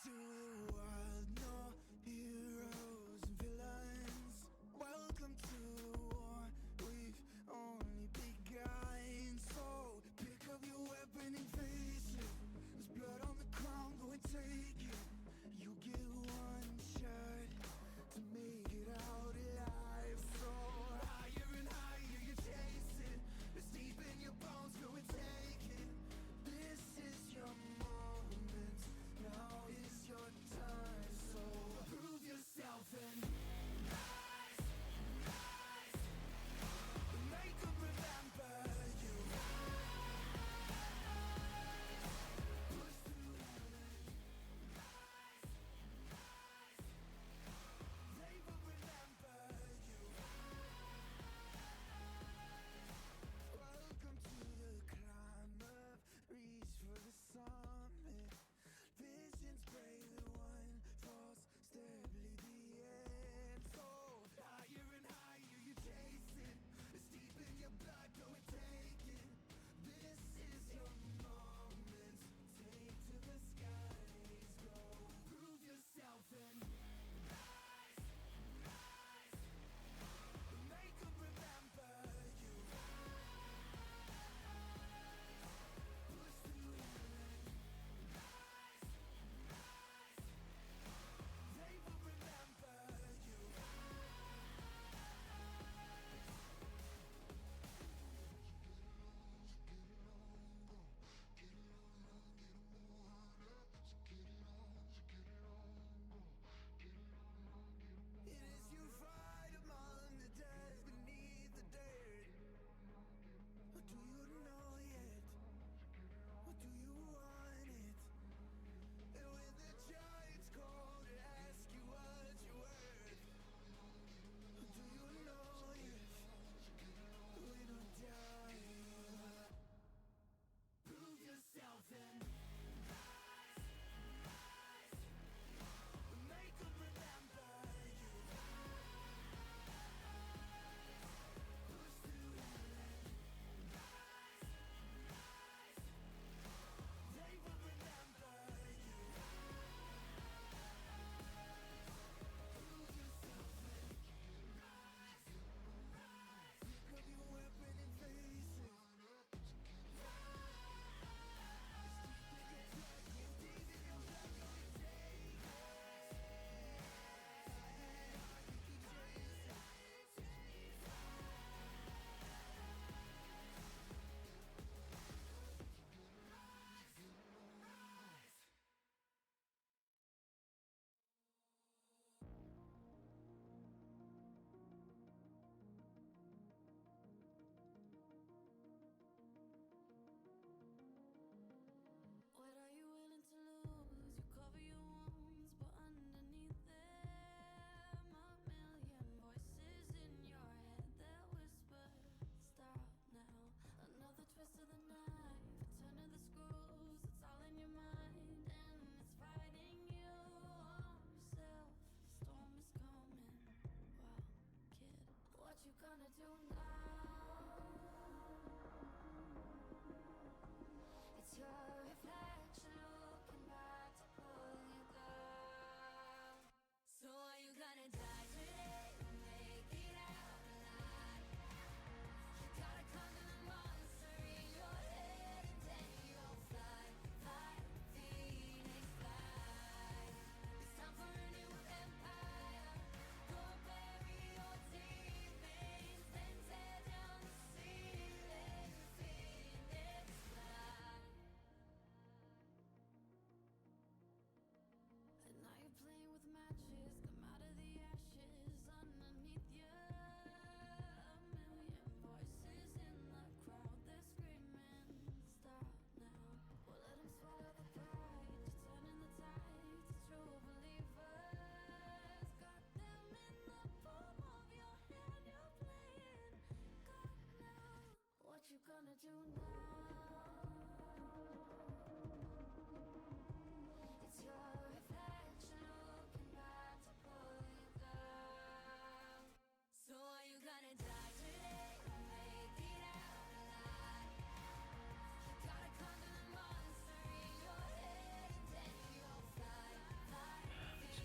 to the wild, no heroes and villains. Welcome to the war, we've only begun. So pick up your weapon and face it. There's blood on the ground, go and take it. You get one shot to make it out alive. So higher and higher you chase it. It's deep in your bones, go and take it. This is your moment, now is your time.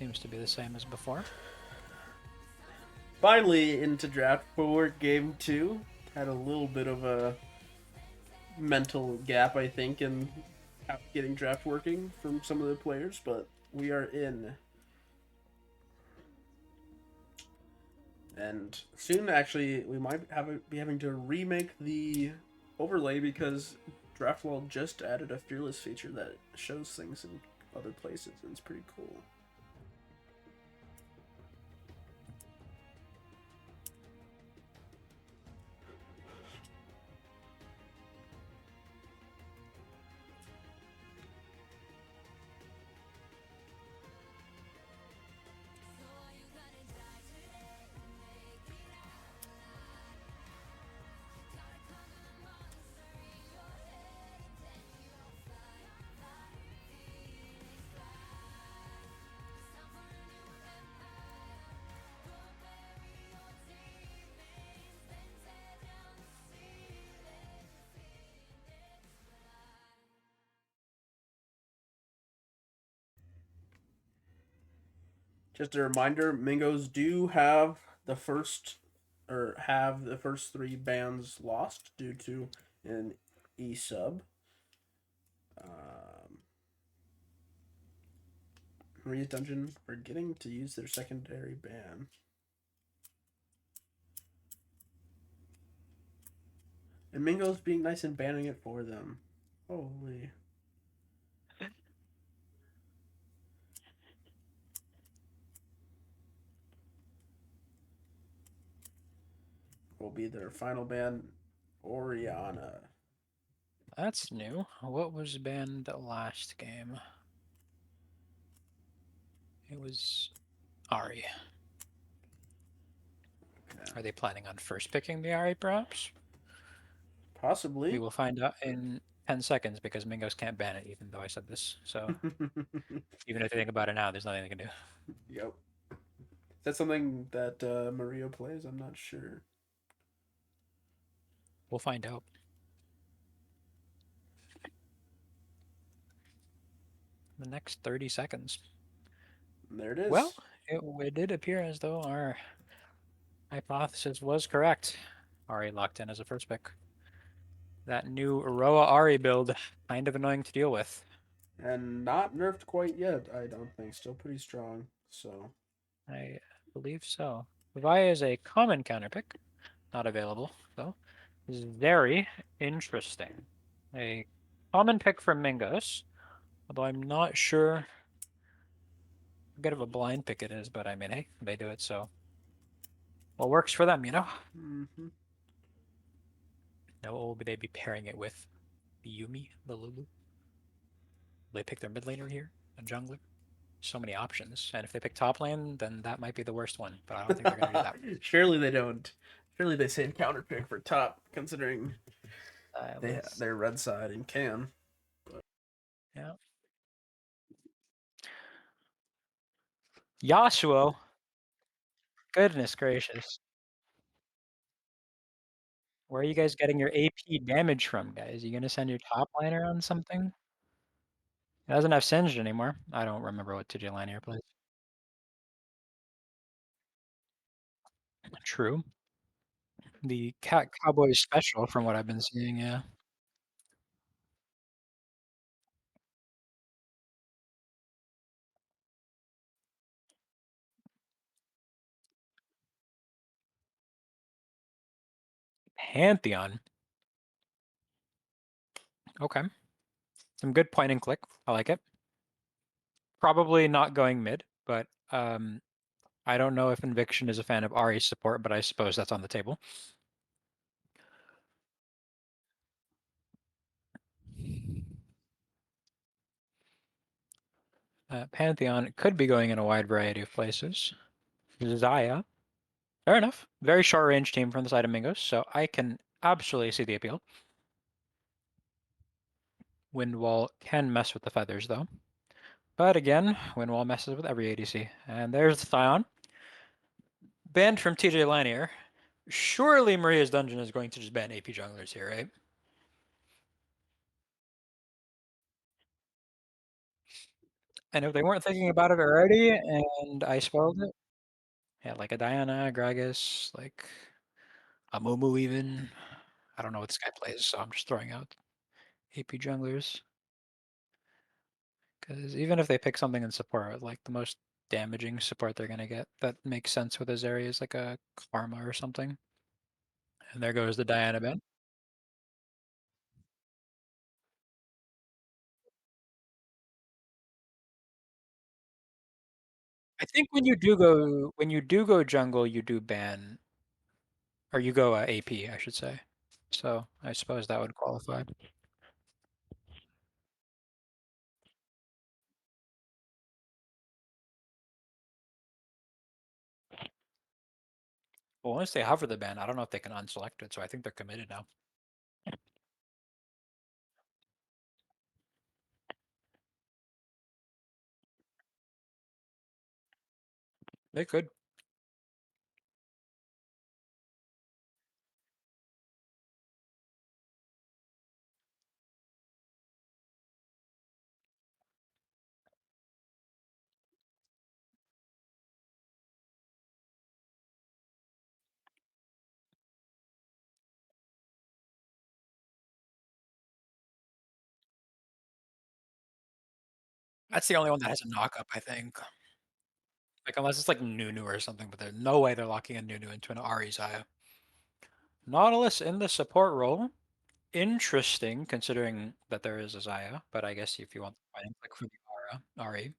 Seems to be the same as before. Finally into draft 4, game 2. Had a little bit of a mental gap, I think, in getting draft working from some of the players, but we are in. And soon, actually, we might be having to remake the overlay because DraftWall just added a fearless feature that shows things in other places, and it's pretty cool. Just a reminder, Mingos do have the first three bans lost due to an E sub. Maria's Dungeon forgetting to use their secondary ban. And Mingo's being nice and banning it for them. Holy. Will be their final ban, Oriana. That's new. What was banned last game? It was Ari. Okay. Are they planning on first picking the Ari, perhaps? Possibly. We will find out in 10 seconds because Mingos can't ban it, even though I said this. So even if they think about it now, there's nothing they can do. Yep. Is that something that Maria plays? I'm not sure. We'll find out. The next 30 seconds. There it is. Well, it did appear as though our hypothesis was correct. Ari locked in as a first pick. That new Aroa Ari build, kind of annoying to deal with. And not nerfed quite yet, I don't think. Still pretty strong. So I believe so. Vi is a common counterpick. Not available, though. This is very interesting. A common pick from Mingos, although I'm not sure how good of a blind pick it is, but I mean, hey, they do it, so what works for them, you know? mm-hmm. Now, what will they be pairing it with? The Yumi, the Lulu? Will they pick their mid laner here, a jungler? So many options, and if they pick top lane, then that might be the worst one, but I don't think they're going to do that. Surely they don't. Surely they say counter pick for top, considering they're red side and can. Yeah. Yasuo. Goodness gracious. Where are you guys getting your AP damage from, guys? You gonna send your top liner on something? It doesn't have Singed anymore. I don't remember what TJ Lanier plays. True. The Cat Cowboy special, from what I've been seeing, yeah. Pantheon. Okay. Some good point and click. I like it. Probably not going mid, but I don't know if Inviction is a fan of Ari's support, but I suppose that's on the table. Pantheon could be going in a wide variety of places. Zaya. Fair enough. Very short range team from the side of Mingos, so I can absolutely see the appeal. Windwall can mess with the feathers, though. But again, Windwall messes with every ADC. And there's the Scion. Banned from TJ Lanier. Surely Maria's Dungeon is going to just ban AP junglers here, right? And if they weren't thinking about it already, and I spoiled it, yeah, like a Diana, Gragas, like a Mumu even. I don't know what this guy plays, so I'm just throwing out AP junglers. Because even if they pick something in support, like the most damaging support they're gonna get that makes sense with his area is like a Karma or something. And there goes the Diana ban. I think when you do go jungle, you do ban or you go AP, I should say. So I suppose that would qualify. Well, once they hover the ban, I don't know if they can unselect it, so I think they're committed now. They could. That's the only one that has a knock-up, I think. Like, unless it's like Nunu or something, but there's no way they're locking a Nunu into an Ari Zaya. Nautilus in the support role. Interesting, considering that there is a Zaya, but I guess if you want the fighting click for the Ari.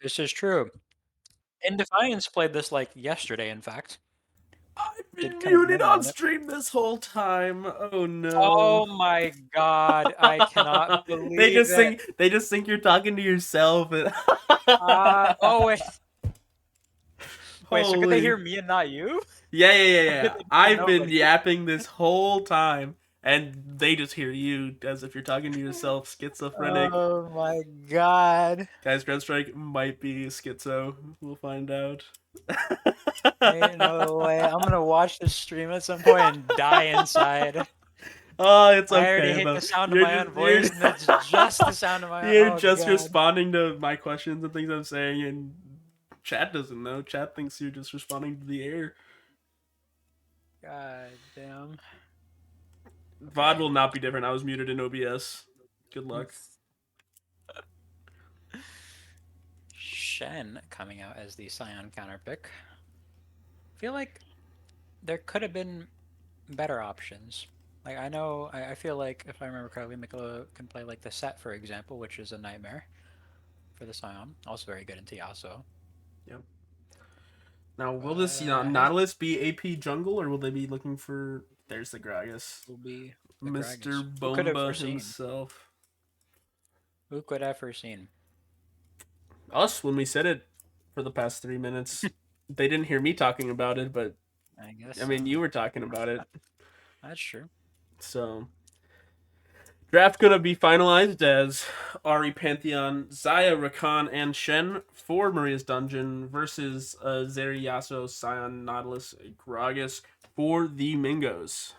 This is true. And Defiance played this like yesterday, in fact. I've Did been kind of muted meta on on it. stream this whole time. Oh no. Oh my god, I cannot they believe just it. think they just think you're talking to yourself. And Oh wait, wait. So could they Holy. hear me and not you? Yeah, yeah, yeah, Or could yeah. they hear I've been nobody? yapping this whole time, and they just hear you as if you're talking to yourself, schizophrenic. Oh my god. Guys, Redstrike might be schizo. We'll find out. Ain't no way. I'm gonna watch this stream at some point and die inside. Oh, it's I already okay hate though. the sound of You're my just own voice, and that's just the sound of my. you're Oh just god. responding to my questions and things I'm saying, and chat doesn't know. Chat thinks you're just responding to the air. God damn. VOD Okay. will not be different. I was muted in OBS. Good luck. Shen coming out as the Scion counterpick. I feel like there could have been better options. Like I feel like if I remember correctly, Mikola can play like the set, for example, which is a nightmare for the Scion. Also very good in Tiaso. Yep. Now, will But this has Nautilus be AP jungle, or will they be looking for? There's the Gragas, will be the Mr. Gragas. Who could have Bomba foreseen? himself. Who could have foreseen? Us when we said it for the past 3 minutes. They didn't hear me talking about it, but I guess I so. mean you were talking about it. That's true. So draft gonna be finalized as Ari Pantheon, Zaya, Rakan, and Shen for Maria's Dungeon versus Zeri Yasuo, Scion, Nautilus, Gragas for the Mingos.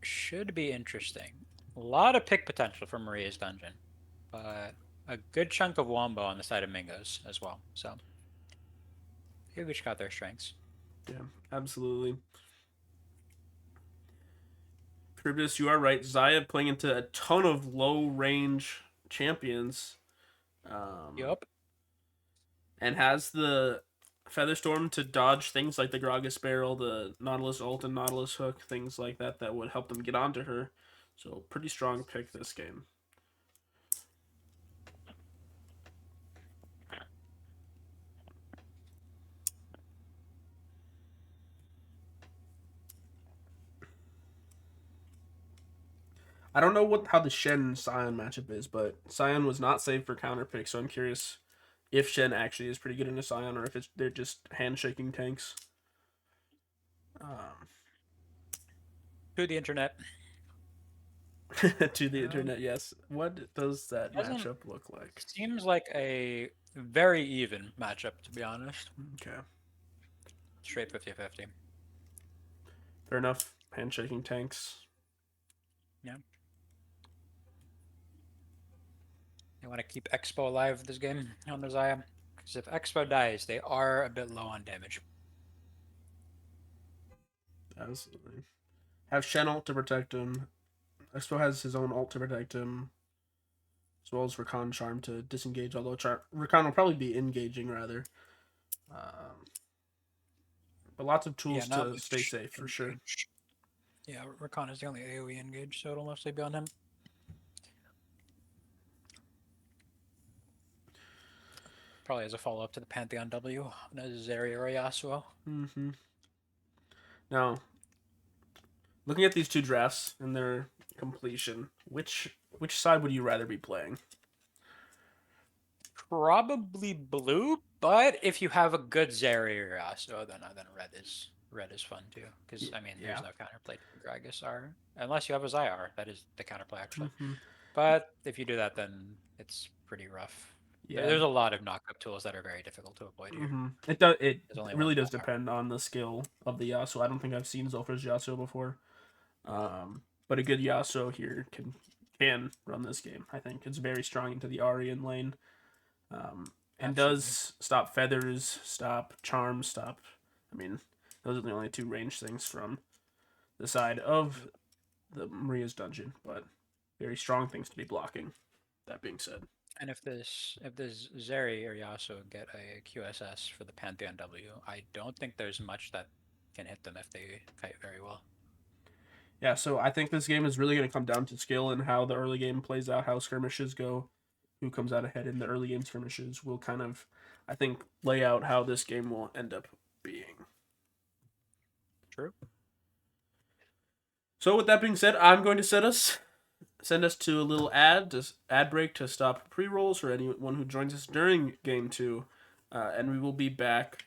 Should be interesting. A lot of pick potential for Maria's Dungeon, but a good chunk of Wombo on the side of Mingos as well. So they each got their strengths. Yeah, absolutely. Kribis, you are right. Zaya playing into a ton of low range champions. Yup. And has the Featherstorm to dodge things like the Gragas Barrel, the Nautilus Ult, and Nautilus Hook, things like that that would help them get onto her. So, pretty strong pick this game. I don't know how the Shen Sion matchup is, but Sion was not saved for counter pick, so I'm curious if Shen actually is pretty good in a Sion or if they're just handshaking tanks. Um, To the internet. to the internet, yes. What does that Doesn't matchup look like? seems like a very even matchup, to be honest. Okay, Straight 50-50. fair enough. handshaking tanks. Yeah. You want to keep Expo alive this game on the Zaya? Because if Expo dies, they are a bit low on damage. Absolutely. Have Shen ult to protect him. Expo has his own ult to protect him, as well as Rakan Charm to disengage, although Rakan will probably be engaging rather. But lots of tools Yeah, not to stay much safe for sure. engage. Yeah, Rakan is the only AoE engage, so it'll mostly be on him. Probably as a follow-up to the Pantheon W, Zarya or Yasuo. Mm-hmm. Now, looking at these two drafts and their completion, which side would you rather be playing? Probably blue, but if you have a good Zarya or Yasuo, then red is fun too. Because I mean, there's Yeah. no counterplay to Gragas R, unless you have a Zyar. That is the counterplay actually. Mm-hmm. But if you do that, then it's pretty rough. Yeah. There's a lot of knock-up tools that are very difficult to avoid here. Mm-hmm. It does. It There's only really one does power. depend on the skill of the Yasuo. I don't think I've seen Zofra's Yasuo before. But a good Yasuo here can run this game. I think it's very strong into the Aryan lane. And does stop feathers, stop charms, stop. I mean, those are the only two range things from the side of the Maria's dungeon, but very strong things to be blocking. That being said, And if this Zeri or Yasuo get a QSS for the Pantheon W, I don't think there's much that can hit them if they fight very well. yeah. So I think this game is really going to come down to skill and how the early game plays out, how skirmishes go. Who comes out ahead in the early game skirmishes will kind of, I think, lay out how this game will end up being. True. So with that being said, I'm going to send us to a little ad break to stop pre-rolls for anyone who joins us during game 2, and we will be back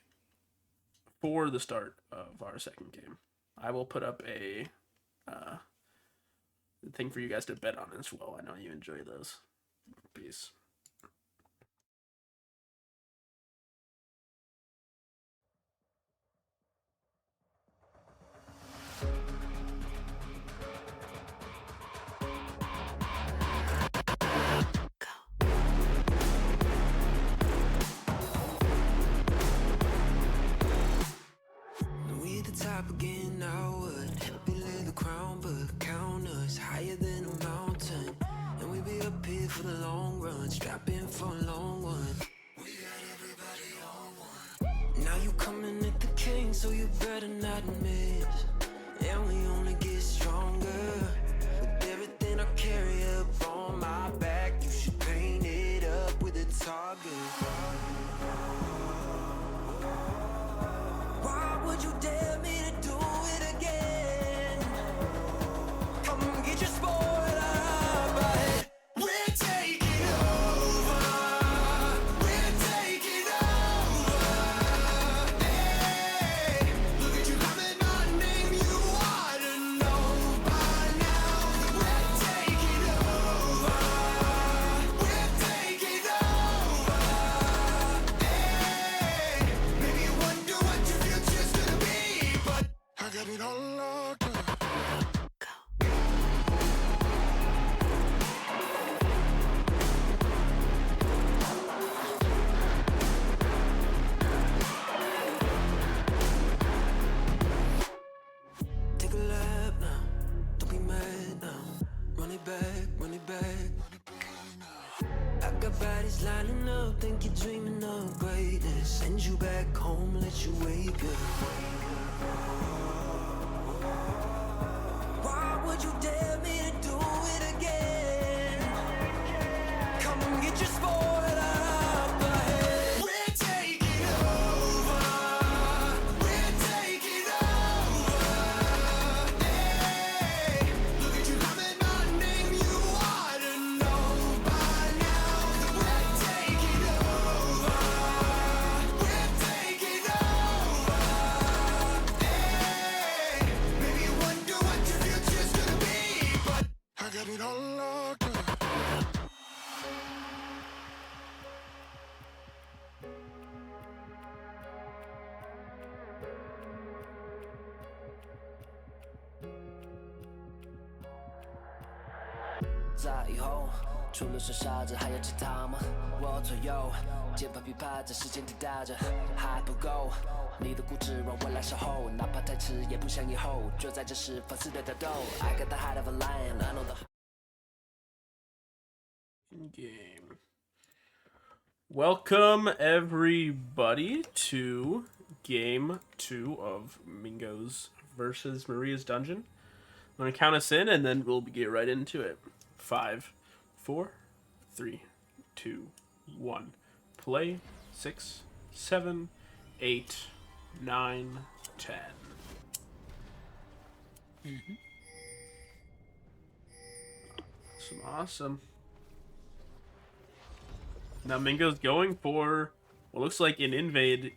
for the start of our second game. I will put up a thing for you guys to bet on as well. I know you enjoy those. Peace. We at the top again now, would be lay the crown, but count us higher than a mountain. And we be up here for the long run, strap in for a long one. We got everybody on one. Now you coming at the king, so you better not miss. And we only get stronger with everything I carry up on my back. You should paint it up with a target. Why would you dare me to do it again? Come get your spoiler, but we're taking over. We're taking over. Hey, look at you coming on, name you ought to know by now. We're taking over. We're taking over. Hey, maybe you wonder what your future's gonna be, but I got it all locked up. Take a lap now, don't be mad now. Run it back, run it back. I got bodies lining up, think you're dreaming of greatness. Send you back home, let you wake up. Why would you dare me to do it again? Come get your spoiler, but we're taking over. We're taking over. Hey, look at you coming on, name you ought to know by now. We're taking over. We're taking over. Hey. 在以后，除了剩下这还有其他吗？我左右，键盘琵琶在时间滴答着，还不够。你的固执让未来守候，哪怕太迟也不想以后。就在这时放肆的挑逗 ，I got the heart of a lion, I know the. Game. Welcome everybody to game 2 of Mingos versus Maria's Dungeon. I'm gonna count us in and then we'll get right into it. 5, 4, 3, 2, 1. Play. 6, 7, 8, 9, 10. Awesome. Now Mingo's going for what looks like an invade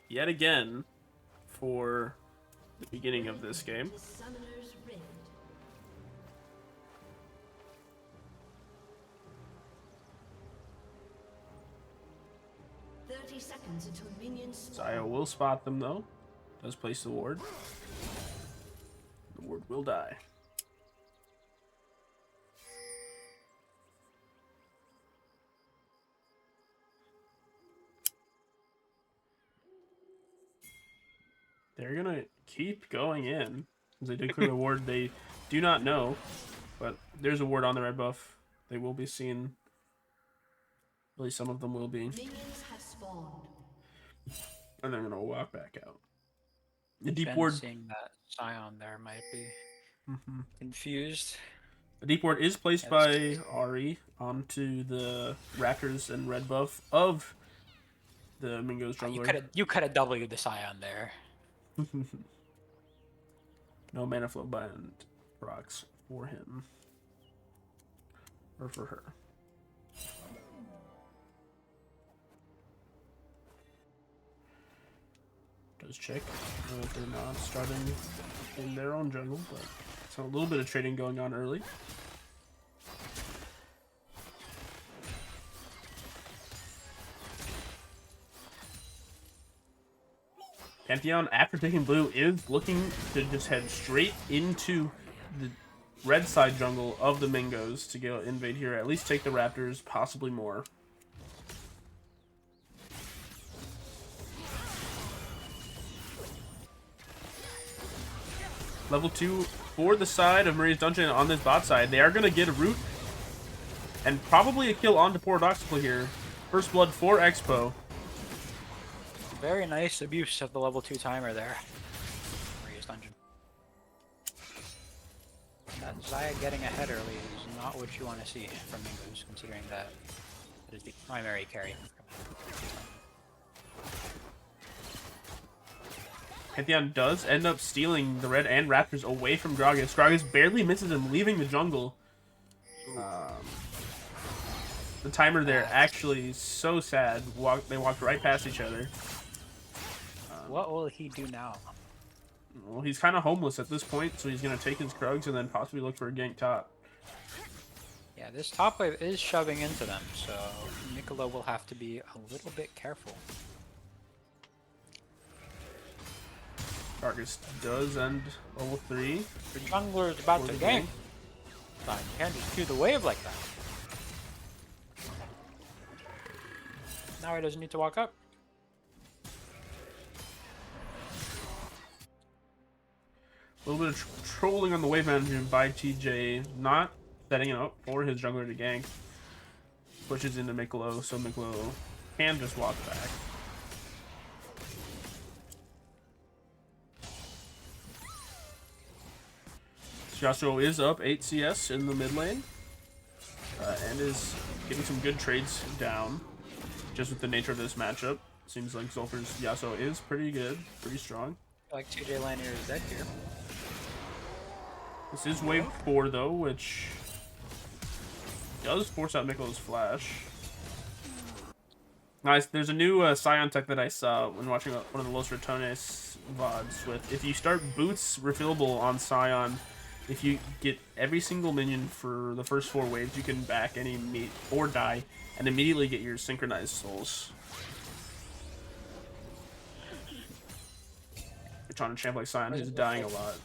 yet again for the beginning of this game. The Summoner's Rift. Seconds until minions spawn. Zio will spot them though. Does place the ward. The ward will die. They're gonna keep going in. As they did clear the ward, they do not know. But there's a ward on the red buff. They will be seen. At least some of them will be. Minions have spawned. And they're gonna walk back out. The deep Ben ward. seeing that Scion there might be confused. The deep ward is placed Yes. by Ari onto the Raptors and red buff of the Mingos jungler. You could have W'd the Scion there. No mana flow bind rocks for him. Or for her. Does check if they're not starting in their own jungle, but so a little bit of trading going on early. Pantheon, after taking blue, is looking to just head straight into the red side jungle of the Mingos to go invade here. At least take the Raptors, possibly more. Level 2 for the side of Maria's Dungeon on this bot side. They are going to get a root and probably a kill onto Paradoxical here. First blood for Expo. Very nice abuse of the level 2 timer there. Maria's Dungeon. That Zaya getting ahead early is not what you want to see from Mingos, considering that it is the primary carry. Pantheon does end up stealing the red and Raptors away from Gragas. Gragas barely misses him, leaving the jungle. The timer there actually is so sad. They walked right past each other. What will he do now? Well, he's kind of homeless at this point, so he's going to take his Krugs and then possibly look for a gank top. Yeah, this top wave is shoving into them, so Nicola will have to be a little bit careful. Gragas does end level 3. The jungler is about to gank. But you can't just cue the wave like that. Now he doesn't need to walk up. A little bit of trolling on the wave management by TJ, not setting it up for his jungler to gank. Pushes into Miklo, so Miklo can just walk back. Yasuo is up 8 CS in the mid lane. And is getting some good trades down. Just with the nature of this matchup. Seems like Zolfer's Yasuo is pretty good, pretty strong. I like TJ Lanier is dead here. This is wave 4 though, which does force out Miklo's flash. Nice. There's a new Scion tech that I saw when watching one of the Los Ratones VODs with if you start boots refillable on Scion, if you get every single minion for the first 4 waves, you can back any meat or die and immediately get your synchronized souls. Which on a champ like Scion is dying a lot.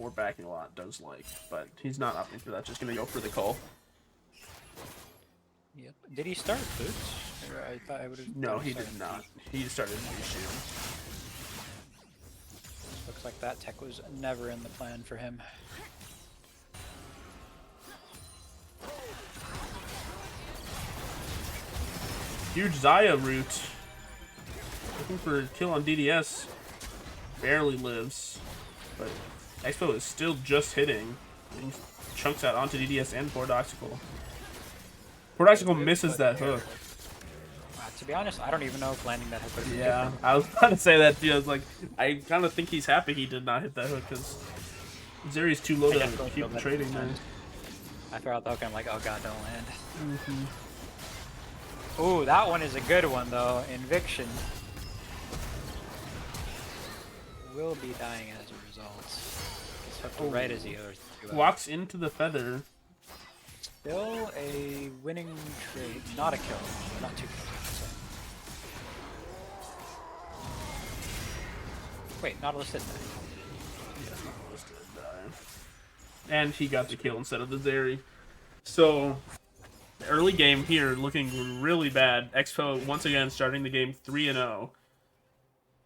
or backing a lot does like, but he's not opting for that. Just gonna go for the call. Yep. Did he start boots? Or I thought I would have. No, he did not. He started Shield. Looks like that tech was never in the plan for him. Huge Zaya route. Looking for a kill on DDS. Barely lives. But Expo is still just hitting. He chunks out onto DDS and Paradoxical. Paradoxical misses that hook. To be honest, I don't even know if landing that hook was Yeah, I was about to say that too. I was like, I kind of think he's happy he did not hit that hook because Zeri's too low to keep trading there. I throw out the hook and I'm like, oh god, don't land. Ooh, that one is a good one though. Inviction will be dying as a result. It's hooked right as he goes through. Walks into the feather. Still a winning trade, not a kill, not 2 kills. So. Wait, Nautilus didn't die. Yeah, Nautilus did die. And he got the kill instead of the Zeri. So, the early game here looking really bad. Expo once again starting the game 3-0.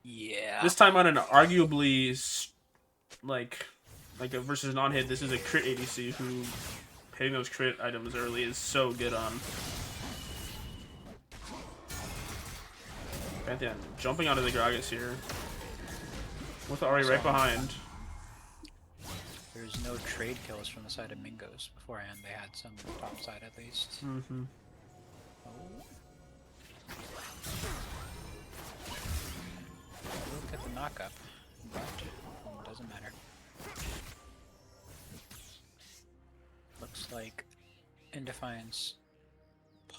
Yeah. This time on an arguably like a versus non-hit. This is a crit ADC who hitting those crit items early is so good on. Pantheon jumping onto the Gragas here. With Ari right behind. There's no trade kills from the side of Mingos. Beforehand, they had some top side at least. Mm-hmm. Oh. Look at the knockup, but it doesn't matter. Looks like Indefiance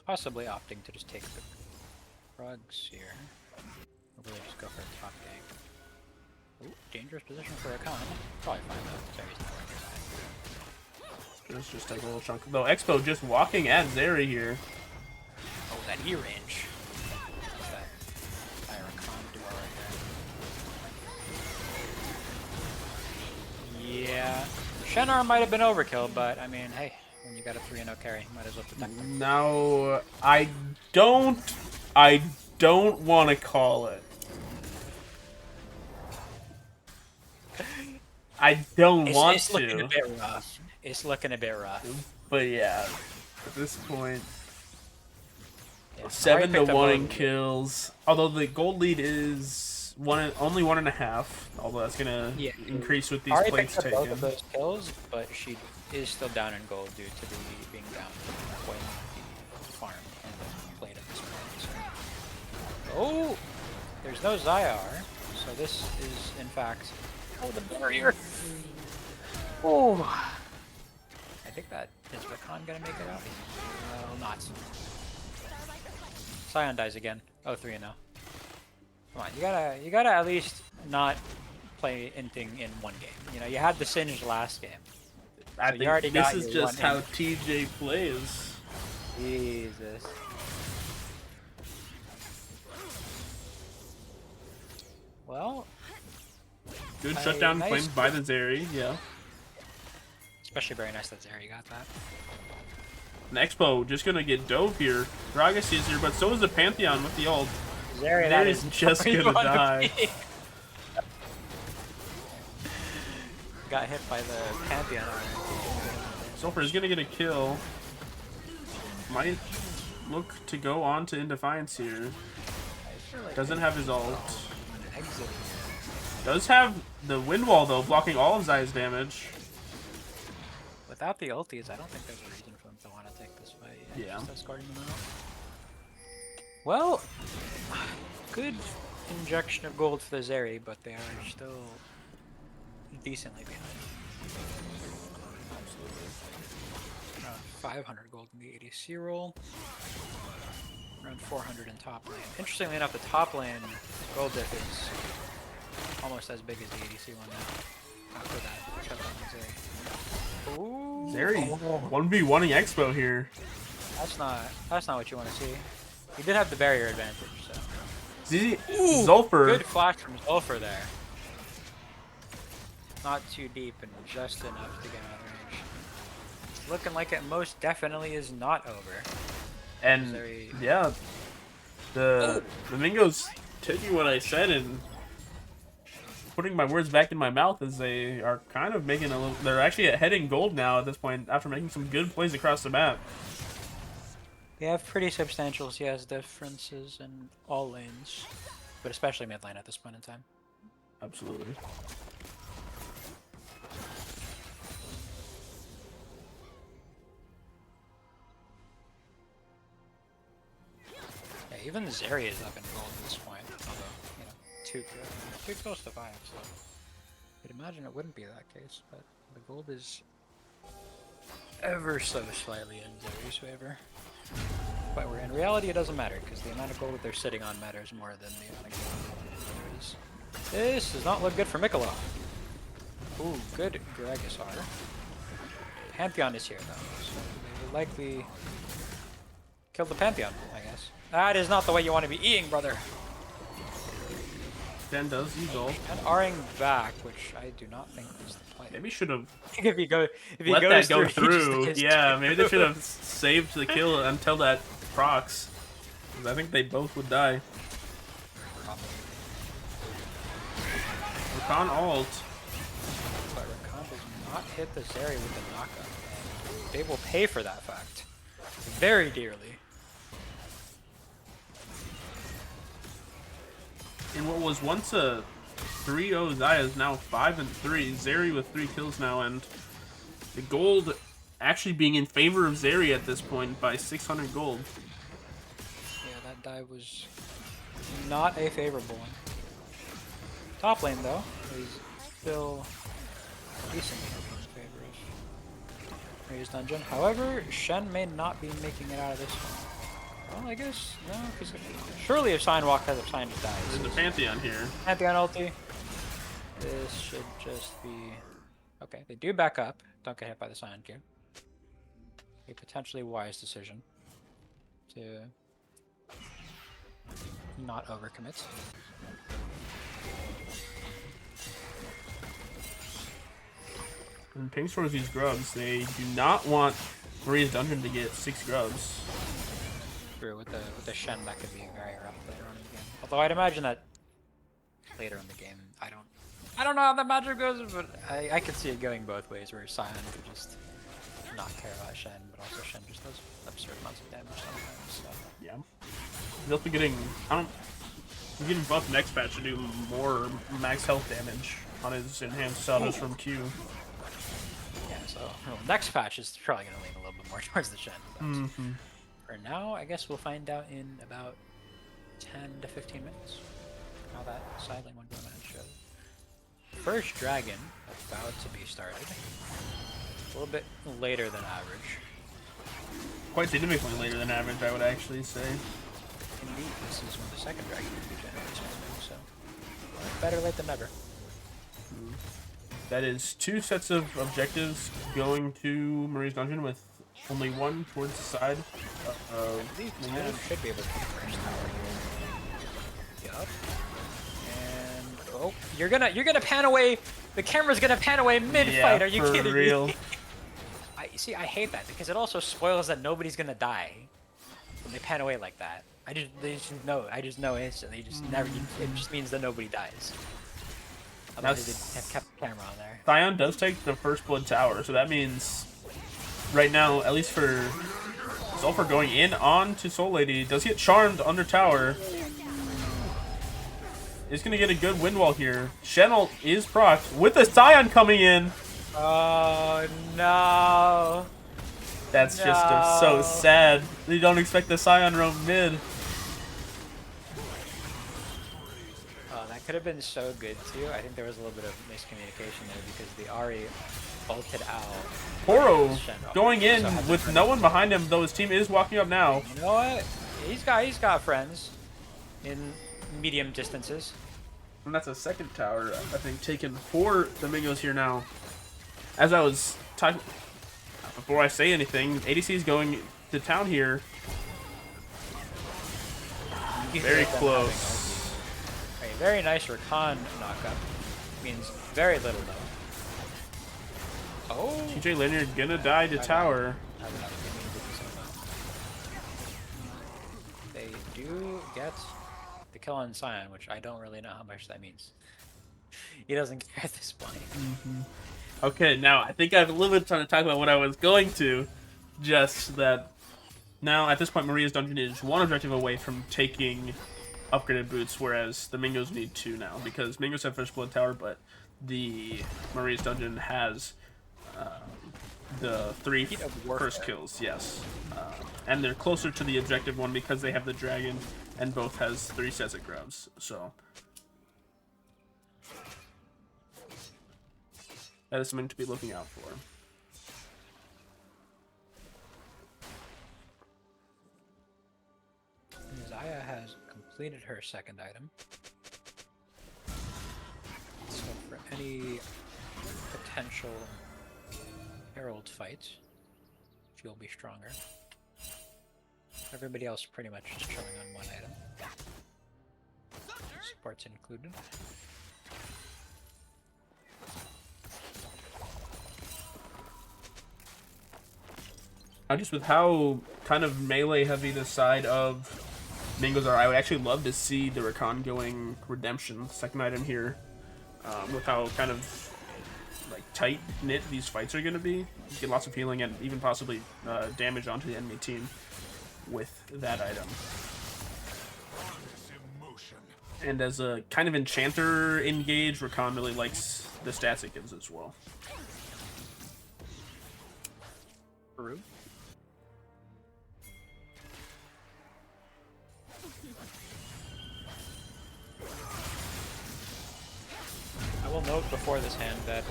possibly opting to just take the rugs here. Or will they just go for a top gank? Ooh, dangerous position for a con. Probably fine though. Zeri's not worth Let's just take a little chunk. Though Expo just walking at Zeri here. Oh, that E range. That's that Iron Con duo right there. Yeah. Shenar might have been overkill, but I mean, hey, when you got a 3-0 carry, might as well protect them. Now, I don't want to call it. I don't want it's to. Looking a bit rough. It's looking a bit rough. But yeah, at this point, Yeah. 7-1 in kills. Although the gold lead is only 1.5. Although that's gonna increase with these Ari plates picked up both taken. of those kills, but she is still down in gold due to being down when the farm and the plate at this point. So. Oh, there's no Zyar, so this is in fact the barrier. Oh, I think that is Rakan gonna make it out. No, not. Sion dies again. Oh, 3-0. Come on, you gotta at least not play anything in one game. You know, you had the Singe last game. I So you think already this got is your just one how in. TJ plays. Jesus. Well, Good shutdown nice claimed by the Zeri, yeah. especially very nice that Zeri got that. And Expo just gonna get dove here. Gragas is here, but so is the Pantheon with the ult. Zeri, that Zeri's is just where you gonna wanna die. be. Got hit by the Pantheon. Sulfur is gonna get a kill. Might look to go on to Indefiance here. Doesn't have his ult. Exit. Does have the wind wall though, blocking all of Zai's damage. Without the ultis, I don't think there's a reason for them to want to take this fight. Yeah. Just escorting them out. Well, good injection of gold for the Zeri, but they are still decently behind. Around 500 gold in the ADC roll. Around 400 in top lane. Interestingly enough, the top lane gold diff is almost as big as the ADC one now. After that, shut down Zeri. Ooh. Zeri 1v1ing Expo here. That's not what you want to see. He did have the barrier advantage, so. Zulfur. Good flash from Zulfur there. not too deep and just enough to get out of range. It's looking like it most definitely is not over. And Very... yeah, the Mingos taking what I said and putting my words back in my mouth, as they are kind of making a little. They're actually heading gold now at this point after making some good plays across the map. They have pretty substantial CS differences in all lanes, but especially mid lane at this point in time. Absolutely. Yeah, even Zeri is up in gold at this point, although, you know, too close to 5, so I'd imagine it wouldn't be that case, but the gold is ever so slightly in Zeri's favor. But in reality, it doesn't matter, because the amount of gold that they're sitting on matters more than the amount of gold there is. This does not look good for Mikola. Ooh, good Gregisar. Pantheon is here, though, so they will likely kill the Pantheon, I guess. That is not the way you want to be eating, brother. Dan does use ult. And R'ing back, which I do not think is the play. Maybe should have if he let goes that go he just through. is Yeah, too. maybe they should have saved the kill until that procs. 'Cause I think they both would die. Rakan ult. But Rakan does not hit the Zeri with the knockup. And they will pay for that fact very dearly. In what was once a 3-0 Xayah is now 5-3. Zeri with 3 kills now, and the gold actually being in favor of Zeri at this point by 600 gold. Yeah, that dive was not a favorable one. Top lane, though, is still decently in favor of Ray's dungeon. However, Shen may not be making it out of this one. Well, I guess, no, because surely if Signwalk has a sign to die. There's a Pantheon here. Pantheon ulti. This should just be... Okay, they do back up. Don't get hit by the Scion Q. A potentially wise decision to not overcommit. And Pink stores these grubs. They do not want Maria's dungeon to get 6 grubs. True, with the Shen, that could be very rough later on in the game. Although I'd imagine that later in the game, I don't know how the magic goes, but I could see it going both ways, where Scion could just not care about Shen, but also Shen just does absurd amounts of damage sometimes. So. Yeah. He's also getting he's getting buffed next patch to do more max health damage on his enhanced salvos from Q. Yeah, so next patch is probably gonna lean a little bit more towards the Shen. But for now, I guess we'll find out in about 10 to 15 minutes how that side lane one going on shows. First dragon about to be started. A little bit later than average. Quite significantly later than average, I would actually say. Indeed, this is when the second dragon will be generated, so better late than never. That is 2 sets of objectives going to Marie's dungeon with only one towards the side. I believe Tim should be able to get the first tower here. Yup. And oh, you're gonna pan away. The camera's gonna pan away mid-fight. Yeah, Are you for kidding real. me? I hate that because it also spoils that nobody's gonna die when they pan away like that. I just know instantly. Just never. It just means that nobody dies. Otherwise, they have kept the camera on there. Scion does take the first blood tower, so that means right now, at least for Sulfur going in on to Soul Lady, does get charmed under tower. Is going to get a good wind wall here. Shen is procced with the Scion coming in. Oh no! That's just so sad. You don't expect the Scion roam mid. Oh, that could have been so good too. I think there was a little bit of miscommunication there because the Ahri ulted out. Poro going in with no one behind him, though his team is walking up now. You know what? He's got friends in medium distances. And that's a second tower, I think, taken for the Mingos here now. As I was talking, before I say anything, ADC is going to town here. Very close. A very nice Rakan knockup. Means very little though. Oh! TJ Linear gonna die to tower. They do get the kill on Sion, which I don't really know how much that means. He doesn't care at this point. Okay, now I think I have a little bit of time to talk about what I was going to. Just that now at this point, Maria's Dungeon is one objective away from taking upgraded boots, whereas the Mingos need 2 now, because Mingos have First Blood Tower, but the Maria's Dungeon has the 3 first kills, yes. And they're closer to the objective one because they have the dragon, and both has 3 sets of grubs, so that is something to be looking out for. Zaya has completed her second item. So for any potential Herald fight, she'll be stronger. Everybody else pretty much just chilling on one item. Supports included. Just with how kind of melee heavy the side of Mingos are, I would actually love to see the Rakan going Redemption, second item here. With how kind of like tight knit these fights are going to be. You get lots of healing and even possibly damage onto the enemy team with that item. And as a kind of enchanter engage, Rakan really likes the stats it gives as well. Peru. I will note before this hand that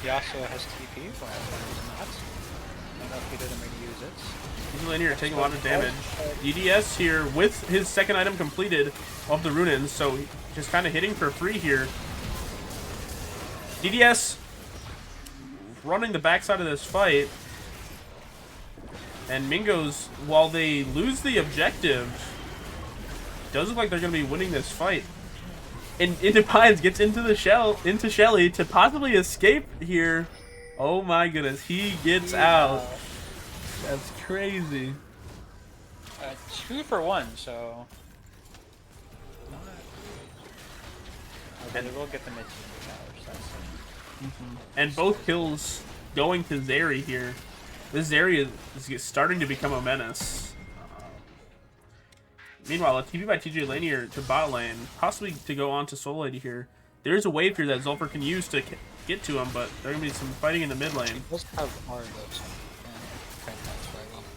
Yasuo has TP, while he's not. I don't know if he didn't really use it. He's linear, taking a lot of damage. DDS here with his second item completed of the Runins, so just kind of hitting for free here. DDS running the backside of this fight. And Mingos, while they lose the objective, does look like they're going to be winning this fight. And Defiance gets into the into Shelly to possibly escape here. Oh my goodness, he gets out. That's crazy. 2 for 1, so. Okay, they will get the mid team towers. And both kills going to Zeri here. This Zeri is starting to become a menace. Meanwhile, a TP by TJ Lanier to bot lane, possibly to go on to Soul Lady here. There's a wave here that Zulfer can use to get to him, but there's going to be some fighting in the mid lane. Let's have R those.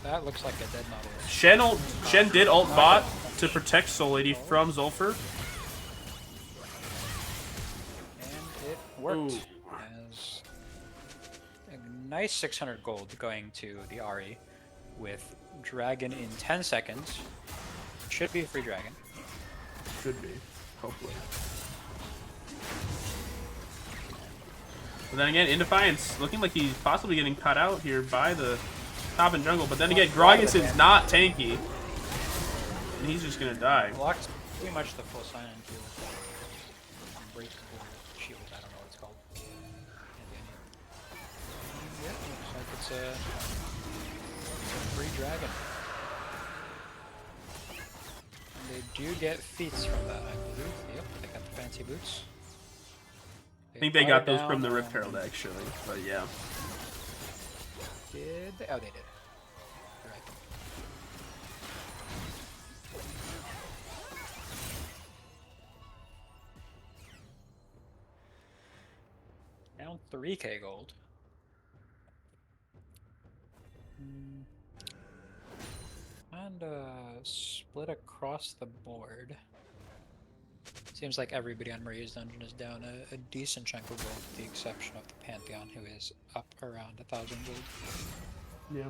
That looks like a dead model. Shen did ult bot to protect Soul Lady from Zulfer. And it worked. Ooh. As a nice 600 gold going to the Ahri with Dragon in 10 seconds. Should be a free dragon. Should be, hopefully. But then again, in Defiance, looking like he's possibly getting cut out here by the top and jungle. But then again, Gragas is not tanky. And he's just going to die. Blocked pretty much the full sign into Unbreakable Shield. I don't know what it's called. Yeah, looks like it's a free dragon. They do get feats from that, I believe. Yep, they got the fancy boots. I think they got those from the Rift Herald, actually. But yeah. Did they? Oh, they did. You're right. Down 3k gold. And split across the board. Seems like everybody on Maria's Dungeon is down a decent chunk of gold, with the exception of the Pantheon, who is up around 1,000 gold. Yeah.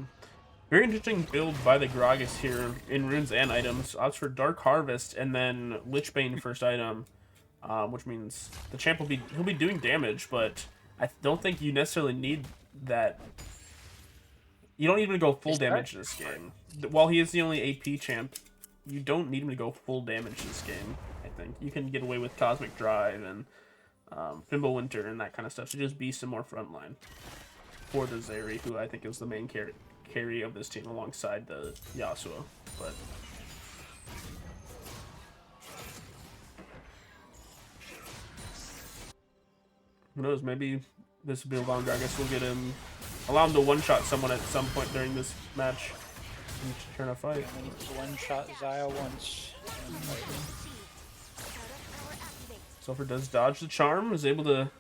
Very interesting build by the Gragas here in runes and items. Opts for Dark Harvest and then Lichbane first item, which means the champ he'll be doing damage, but I don't think you necessarily need that. You don't need him to go full damage this game. While he is the only AP champ, you don't need him to go full damage this game, I think. You can get away with Cosmic Drive and Fimbulwinter and that kind of stuff, so just be some more frontline. for the Zeri, who I think is the main carry of this team alongside the Yasuo. But who knows? Maybe this will be longer. I guess we'll get him, allow him to one-shot someone at some point during this match and turn a fight. We need to one-shot Zaya once. Sulfur does dodge the charm, is able to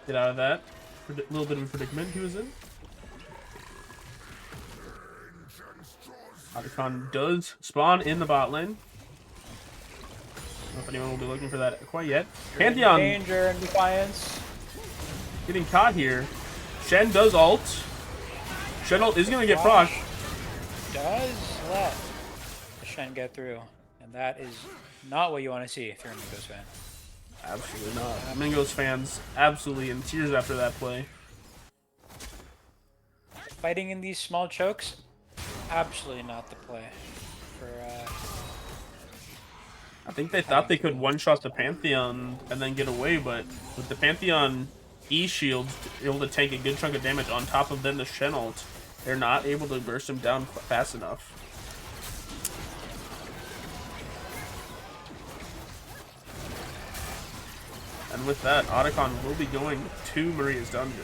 get out of that little bit of a predicament he was in. Otacon does spawn in the bot lane. I don't know if anyone will be looking for that quite yet. Pantheon Danger and Defiance. getting caught here. Shen does ult. Shen ult is going to get proc. Does let the Shen get through. And that is not what you want to see if you're a Mingos fan. Absolutely not. Mingos fans absolutely in tears after that play. Fighting in these small chokes, absolutely not the play for I think they thought they could one-shot the Pantheon and then get away, but with the Pantheon E-shields able to tank a good chunk of damage on top of then the Shen ult, they're not able to burst him down fast enough. And with that, Otacon will be going to Maria's dungeon.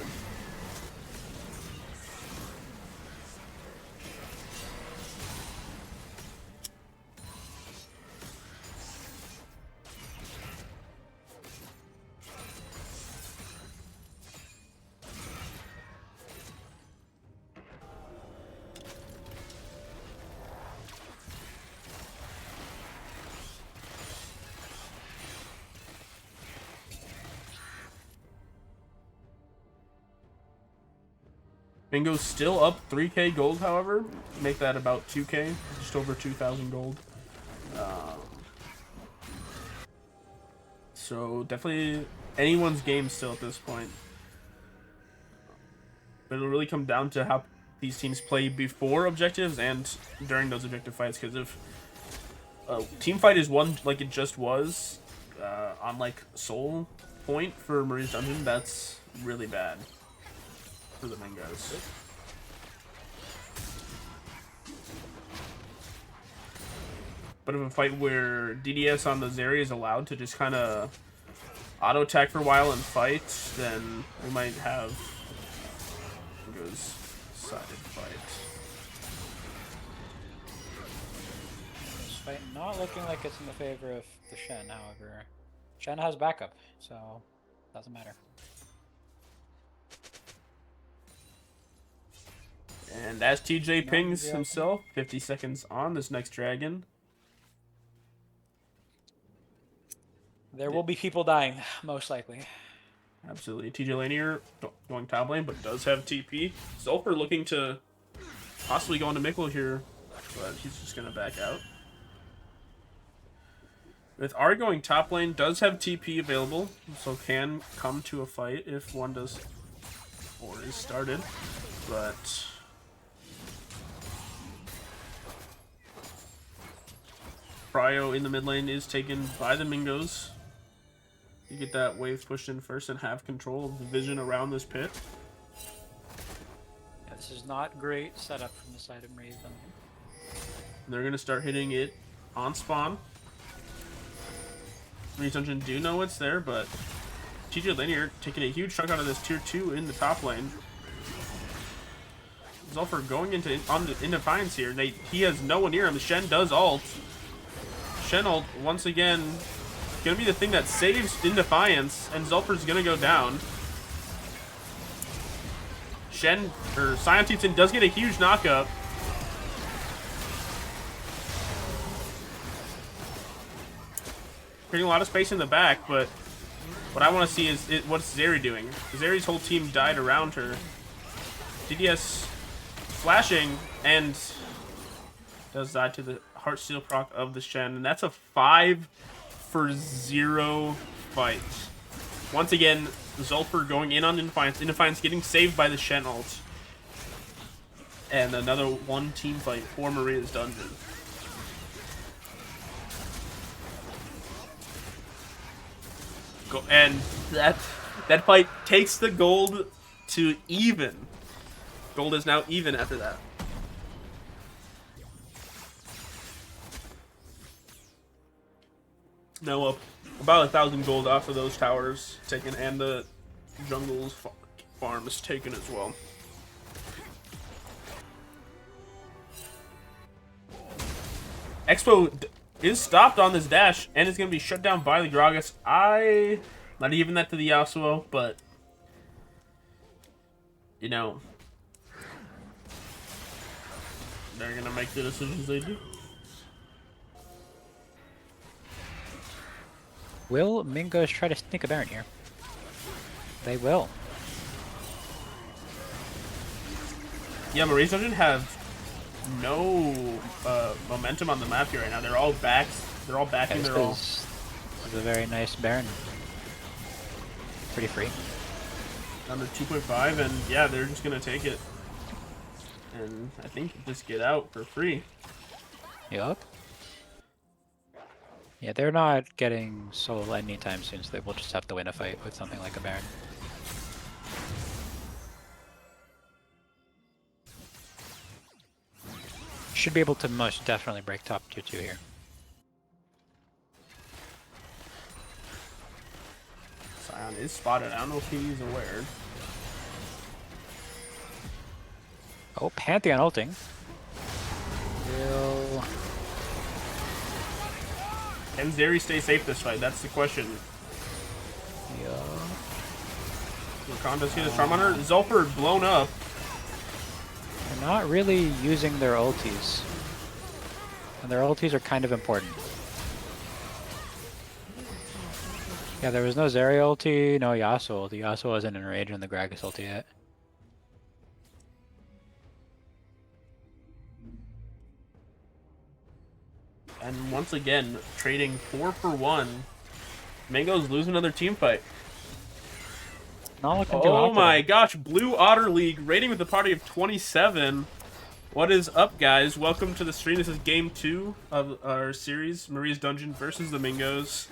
Mingos still up 3k gold, however. Make that about 2k, just over 2,000 gold. So definitely anyone's game still at this point. But it'll really come down to how these teams play before objectives and during those objective fights. Because if a team fight is won like it just was on like Soul Point for Maria's Dungeon, that's really bad for the Mingos. But if a fight where DDS on the Zeri is allowed to just kind of auto attack for a while and fight, then we might have Mingos sided fight. this fight not looking like it's in the favor of the Shen, however. Shen has backup, so doesn't matter. And as TJ pings himself, 50 seconds on this next dragon. There will be people dying, most likely. Absolutely. TJ Lanier going top lane, but does have TP. Zulfer looking to possibly go into Mikkel here, but he's just going to back out. With R going top lane, does have TP available, so can come to a fight if one does or is started. But Cryo in the mid lane is taken by the Mingos. You get that wave pushed in first and have control of the vision around this pit. Yeah, this is not great setup from the side of Maria's Dungeon. They're going to start hitting it on spawn. Maria's Dungeon do know it's there, but TJ Linear taking a huge chunk out of this tier 2 in the top lane. Zulfer going into in Defiance here. He has no one near him. Shen does ult. Shen ult once again gonna be the thing that saves in Defiance, and Zulfer's gonna go down. Scion does get a huge knockup. Creating a lot of space in the back, but what I want to see is what's Zeri doing. Zeri's whole team died around her. DDS flashing and does die to the Heartsteel proc of the Shen, and that's a 5-for-0 fight. Once again, Zulfer going in on Defiance. Defiance getting saved by the Shen ult. And another one team fight for Maria's Dungeon. And that fight takes the gold to even. Gold is now even after that. Now up about 1,000 gold off of those towers taken, and the jungle's farm is taken as well. Expo is stopped on this dash and is going to be shut down by the Gragas. Not even that to the Yasuo, but you know, they're going to make the decisions they do. Will Mingos try to sneak a Baron here? They will. Yeah, Marie's Dungeon have no momentum on the map here right now. They're all back. They're all backing. This They're all. is a very nice Baron. Pretty free. Under 2.5, and yeah, they're just gonna take it, and I think just get out for free. Yup. Yeah, they're not getting solo anytime soon, so they will just have to win a fight with something like a Baron. Should be able to most definitely break top tier 2 here. Sion is spotted. I don't know if he's aware. Oh, Pantheon ulting. Will... Can Zeri stay safe this fight? That's the question. Yeah. Rakan does get his charm on her. Zulfur blown up. They're not really using their ultis. And their ultis are kind of important. Yeah, there was no Zeri ulti, no Yasuo ulti. Yasuo wasn't enraged in the Gragas ulti yet. And once again, trading 4 for 1. Mingos lose another team fight. Not looking too hot Oh for my them. gosh, Blue Otter League rating with a party of 27. What is up, guys? Welcome to the stream. This is game 2 of our series, Marie's Dungeon versus the Mingos.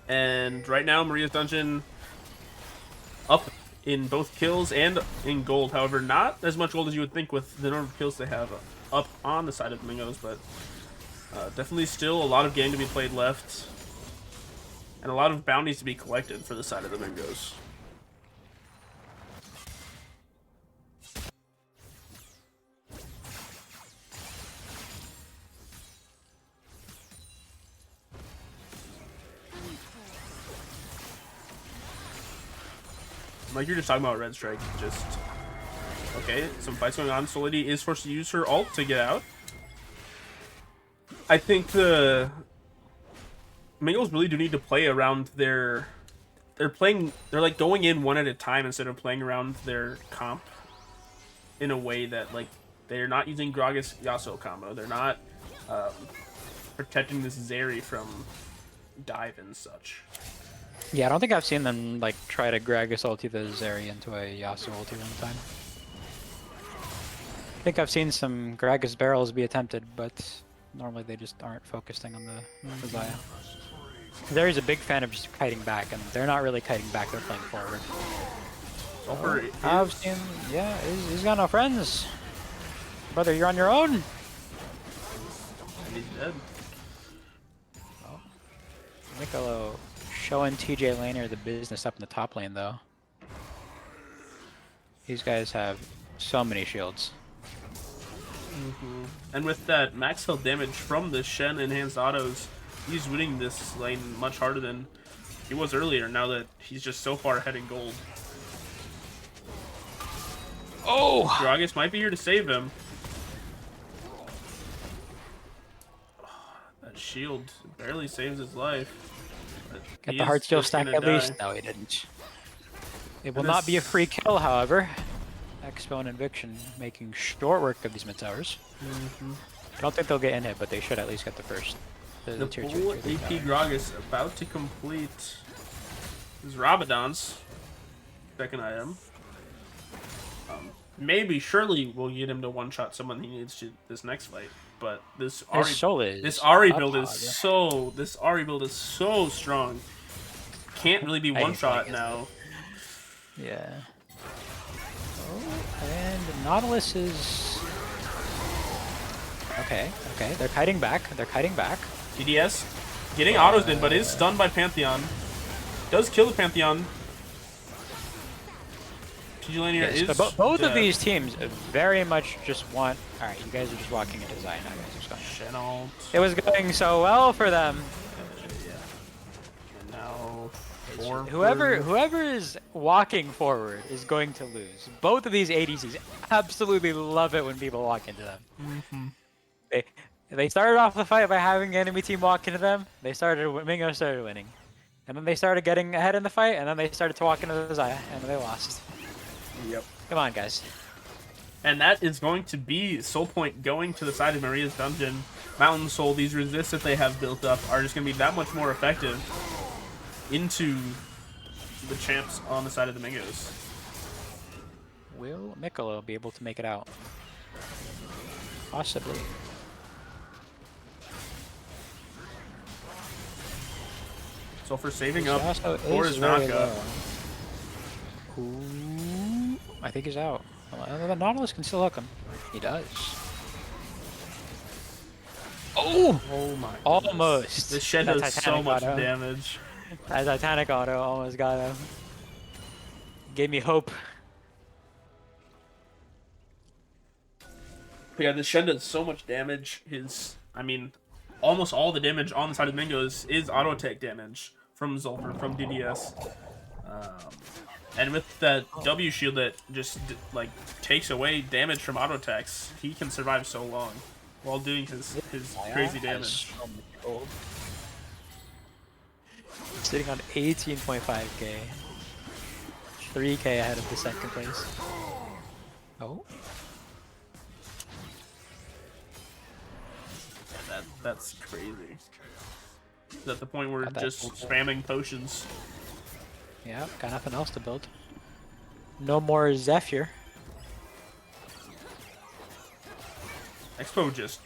And right now, Maria's Dungeon up in both kills and in gold. However, not as much gold as you would think with the number of kills they have up on the side of the Mingos, but definitely still a lot of game to be played left. And a lot of bounties to be collected for the side of the Mingos. Like you're just talking about Redstrike, just okay. Some fights going on. Solidity is forced to use her ult to get out. I think the Mingos really do need to play around their. They're like going in one at a time instead of playing around their comp in a way that like they're not using Gragas Yasuo combo. They're not protecting this Zeri from dive and such. Yeah, I don't think I've seen them like try to Gragas ulti the Zeri into a Yasuo ulti one time. I think I've seen some Gragas barrels be attempted, but normally they just aren't focusing on the Zaya. Zeri's a big fan of just kiting back, and they're not really kiting back, they're playing forward. I've seen, yeah, he's got no friends. Brother, you're on your own. And he's dead. Oh. Niccolo showing TJ Laner the business up in the top lane, though. These guys have so many shields. And with that max health damage from the Shen enhanced autos, he's winning this lane much harder than he was earlier, now that he's just so far ahead in gold. Oh! Gragas might be here to save him. That shield barely saves his life. Get the heart steal stack at least? No, he didn't. It will not be a free kill, however. Expo and Inviction making short work of these mid towers. I don't think they'll get in hit, but they should at least get the first. The tier full 2, tier 3 AP tower. Gragas about to complete his Rabadon's second item. Maybe, surely we'll get him to one-shot someone he needs to this next fight. but this His soul is this Ari up build is hog. so strong. Can't really be I one hate playing shot as now. Yeah. Oh, and Nautilus is... Okay, they're kiting back. DDS getting autos in, but is stunned by Pantheon. Does kill the Pantheon. TG Linear Yes, is but both dead. of these teams very much just want... Alright, you guys are just walking into Zion. Now, guys are just going... Chenault. It was going so well for them. And now Whoever is walking forward is going to lose. Both of these ADCs absolutely love it when people walk into them. They started off the fight by having the enemy team walk into them. Mingos started winning. And then they started getting ahead in the fight, and then they started to walk into the Zaya, and then they lost. Yep. Come on, guys. And that is going to be Soul Point going to the side of Maria's Dungeon. Mountain Soul, these resists that they have built up are just going to be that much more effective into the champs on the side of the Mingos. Will Mikkolo be able to make it out? Possibly. So for saving up Yasuo for his is very knockup. low. Ooh, I think he's out. The Nautilus can still hook him. He does. Oh! Oh my Almost. goodness. This shed That does so Titanic much auto. damage. That Titanic auto almost got him. Gave me hope. But yeah, this shed does so much damage. Almost all the damage on the side of Mingos is auto attack damage from Zulfer, from DDS. And with that W shield that just takes away damage from auto attacks, he can survive so long while doing his crazy damage. So much gold. Sitting on 18.5k. 3k ahead of the second place. Oh. That's crazy. Is at the point where Got that just full spamming potions. Yeah, got nothing else to build. No more Zephyr. Expo just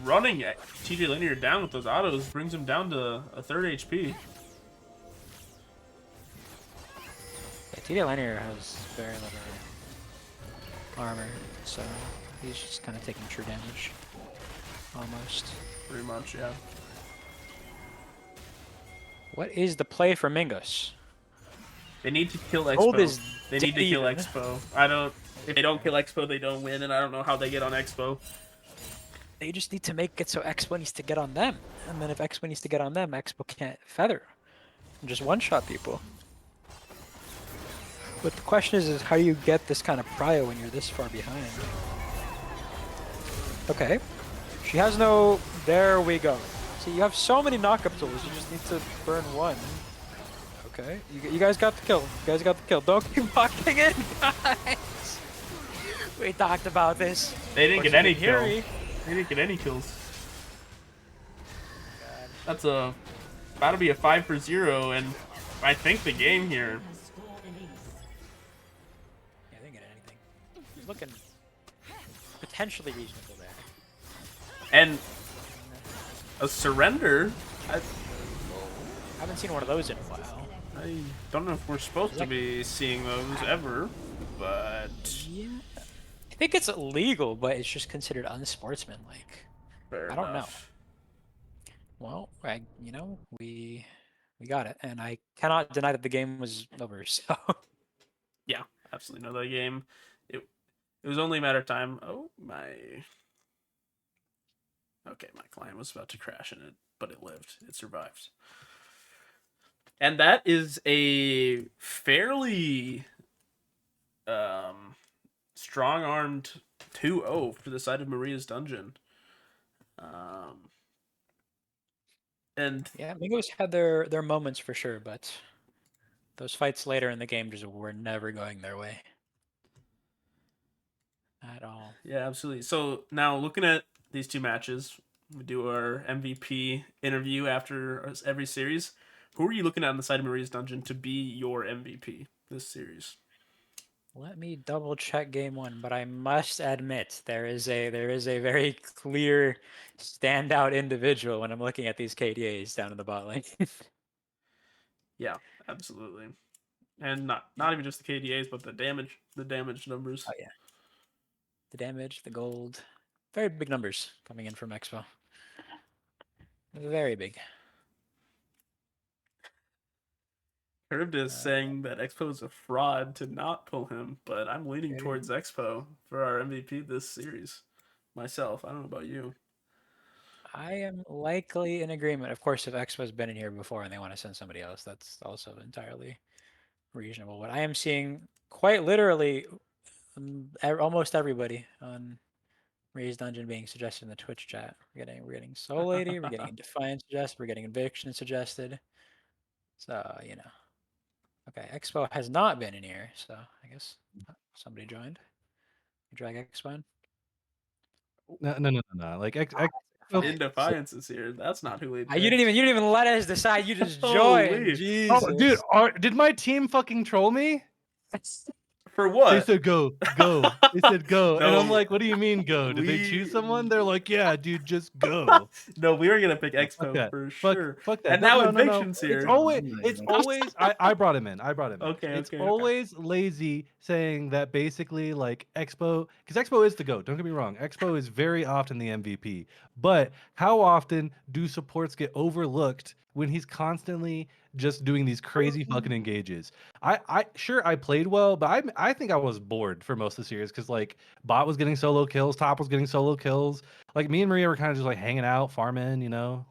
running at TJ Linear down with those autos brings him down to a 3rd HP. Yeah, TD Linear has very little armor, so he's just kind of taking true damage. Almost. Pretty much, yeah. What is the play for Mingos? They need to kill Gold Expo. is They need to kill dead. Expo. If they don't kill Expo, they don't win, and I don't know how they get on Expo. They just need to make it so Expo needs to get on them. And then if Expo needs to get on them, Expo can't feather. And just one-shot people. But the question is how do you get this kind of prio when you're this far behind? Okay. She has no... There we go. See, you have so many knockup tools, you just need to burn one. Okay. You guys got the kill. You guys got the kill. Don't keep walking in, guys! We talked about this. They didn't get any kill. Fury. They didn't get any kills. That's about to be a 5 for 0, and I think the game here. Has scored an ace. Yeah, they didn't get anything. He's looking potentially reasonable there. And a surrender. I haven't seen one of those in a while. I don't know if we're supposed to be seeing those ever, but Yeah. I think it's illegal, but it's just considered unsportsmanlike. fair I don't know. enough. Well, we got it, and I cannot deny that the game was over. So Yeah, absolutely. No, that game. It was only a matter of time. Oh my. Okay, my client was about to crash in it, but it lived. It survived. And that is a fairly strong-armed 2-0 for the side of Maria's Dungeon. And yeah, Mingos had their moments for sure, but those fights later in the game just were never going their way at all. yeah, absolutely. So now looking at these two matches, we do our MVP interview after every series. Who are you looking at on the side of Maria's Dungeon to be your MVP this series? Let me double check game one, but I must admit there is a very clear standout individual when I'm looking at these KDAs down in the bot lane. Yeah, absolutely. And not even just the KDAs, but the damage numbers. Oh yeah, the damage, the gold, very big numbers coming in from Expo. Very big. Charybdis saying that Expo is a fraud to not pull him, but I'm leaning Okay. towards Expo for our MVP this series. Myself, I don't know about you. I am likely in agreement. Of course, if Expo's been in here before and they want to send somebody else, that's also entirely reasonable. But I am seeing quite literally almost everybody on Raise Dungeon being suggested in the Twitch chat. We're getting Soul Lady, we're getting Defiance suggested, we're getting Eviction suggested. So, you know. Okay, Expo has not been in here, so I guess somebody joined. Drag Expo in. No. Like In Defiance is here. That's not who we picked. You didn't even let us decide. You just joined. Holy. Jesus. Oh, dude, did my team fucking troll me? For what? They said go. They said go, and I'm No. like, what do you mean go? Did they We- choose someone? They're like, yeah, dude, just go. No, we were gonna pick Fuck Expo that. for Fuck, sure. fuck that. And No, now no. Eviction's here. It's always. I brought him in. Okay, It's okay. always lazy saying that basically like Expo, because Expo is the GOAT. Don't get me wrong. Expo is very often the MVP. But how often do supports get overlooked when he's constantly just doing these crazy fucking engages? I sure I played well, but I think I was bored for most of the series because like bot was getting solo kills, top was getting solo kills. Like me and Maria were kind of just like hanging out, farming, you know,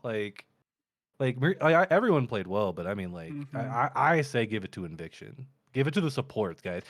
everyone played well, but I mean, like, I say give it to Inviction. Give it to the supports, guys.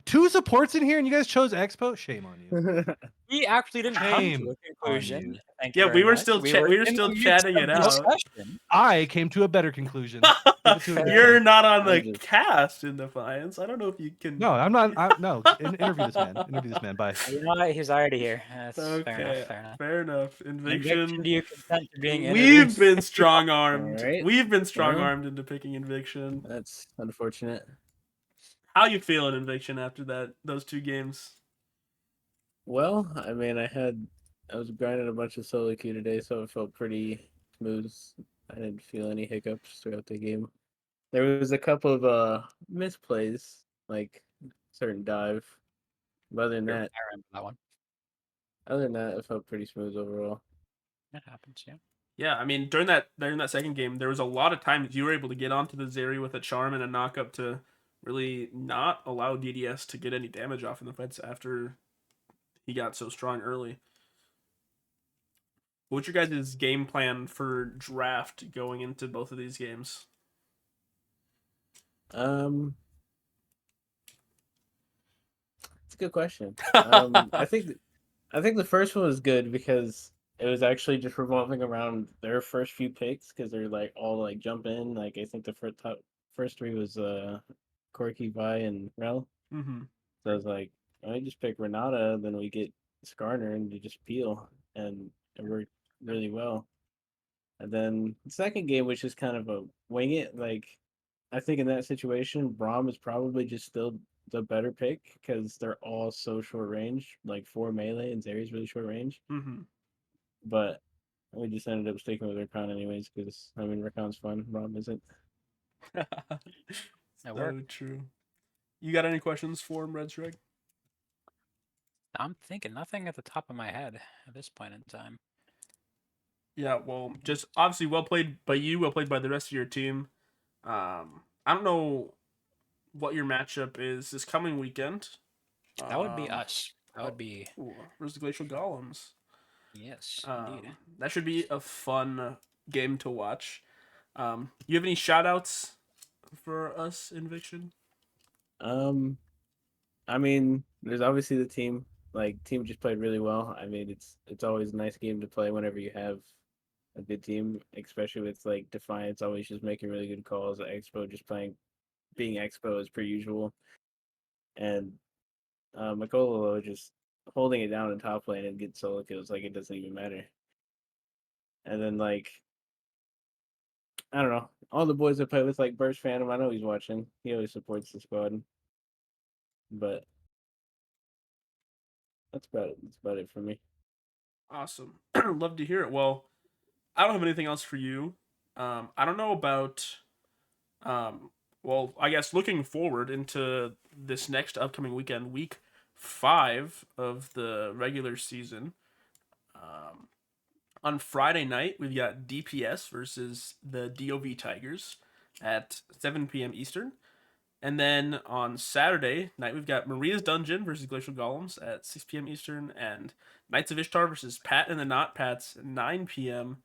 2 supports in here, and you guys chose Expo. Shame on you. We actually didn't come Shame to a on conclusion. you. Thank you Yeah, very we were much. still we we were in still the midst chatting of it out. discussion. I came to a better conclusion. Give it to Inviction. You're not on the just- cast in Defiance. I don't know if you can. No, I'm not. No, interview this man. Interview this man. Bye. You know what? He's already here. That's Okay, fair enough. fair enough. Eviction. Do you consent to being We've introduced? been strong armed. Alright, We've been strong armed into picking Eviction. That's unfortunate. How you feeling, Eviction, after those 2 games? Well, I mean, I was grinding a bunch of solo queue today, so it felt pretty smooth. I didn't feel any hiccups throughout the game. There was a couple of misplays, like certain dive. But I remember that one. other than that, it felt pretty smooth overall. That happens, yeah. Yeah, I mean during that second game, there was a lot of times you were able to get onto the Zeri with a charm and a knockup to really not allow DDS to get any damage off in the fights after he got so strong early. What's your guys' game plan for draft going into both of these games? It's a good question. I think the first one was good because it was actually just revolving around their first few picks because they're like all like jump in. Like I think the first 3 was Corky, Vi, and Rel. Mm-hmm. So I was like, I just pick Renata, then we get Skarner and you just peel, and it worked really well. And then the second game, which is kind of a wing it, like I think in that situation, Braum is probably just still the better pick because they're all so short range, like 4 melee and Zeri's really short range. Mm-hmm. But we just ended up sticking with Recon anyways because I mean Recon's fun, Braum isn't. So true. You got any questions for him, Redstrike? I'm thinking nothing at the top of my head at this point in time. Yeah, well, just obviously well played by you, well played by the rest of your team. I don't know what your matchup is this coming weekend. That would be us. That would be. Ooh, where's the Glacial Golems? Yes, indeed. That should be a fun game to watch. You have any shout outs for us, Inviction? I mean, there's obviously the team. Like team just played really well. I mean, it's always a nice game to play whenever you have a good team, especially with like Defiance always just making really good calls. Expo just being Expo as per usual, and Makololo just holding it down in top lane and get solo kills like it doesn't even matter. And then like I don't know, all the boys that play with like Burst Phantom, I know he's watching. He always supports the squad. But That's about it. That's about it for me. Awesome. Love to hear it. Well, I don't have anything else for you. I don't know about um well, I guess looking forward into this next upcoming weekend, week 5 of the regular season. Um on Friday night, we've got DPS versus the DOV Tigers at 7 p.m. Eastern. And then on Saturday night, we've got Maria's Dungeon versus Glacial Golems at 6 p.m. Eastern, and Knights of Ishtar versus Pat and the Not Pats 9 p.m.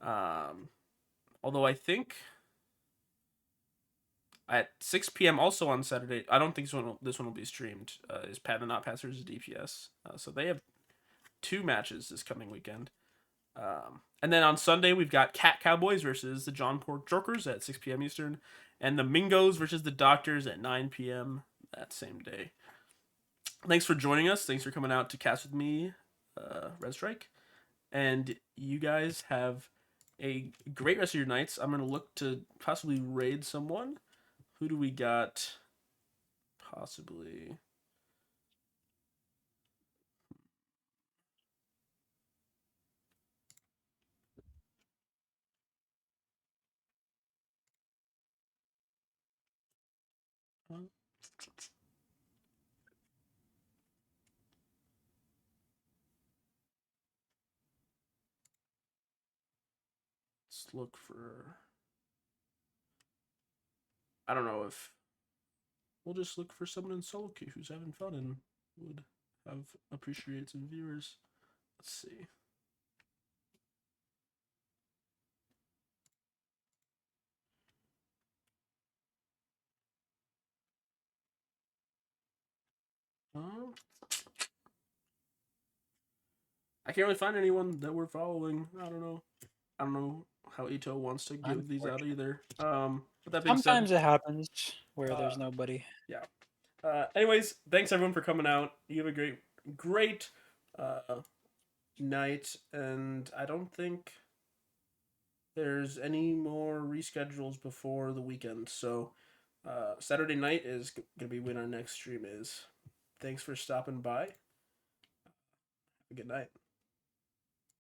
Although I think at 6 p.m. also on Saturday, I don't think this one will be streamed. Is Pat and the Not Pats versus DPS? So they have 2 matches this coming weekend. And then on Sunday, we've got Cat Cowboys versus the John Pork Jokers at 6 p.m. Eastern, and the Mingos versus the Doctors at 9 p.m. that same day. Thanks for joining us. Thanks for coming out to cast with me, Redstrike. And you guys have a great rest of your nights. I'm going to look to possibly raid someone. Who do we got? Possibly. Let's look for. I don't know if we'll just look for someone in solo queue who's having fun and would have appreciated some viewers. Let's see. I can't really find anyone that we're following. I don't know. I don't know how Ito wants to give these out either. But that being said, Sometimes it happens where there's nobody. yeah. Anyways, thanks everyone for coming out. You have a great night, and I don't think there's any more reschedules before the weekend. So Saturday night is gonna be when our next stream is. Thanks for stopping by. Have a good night.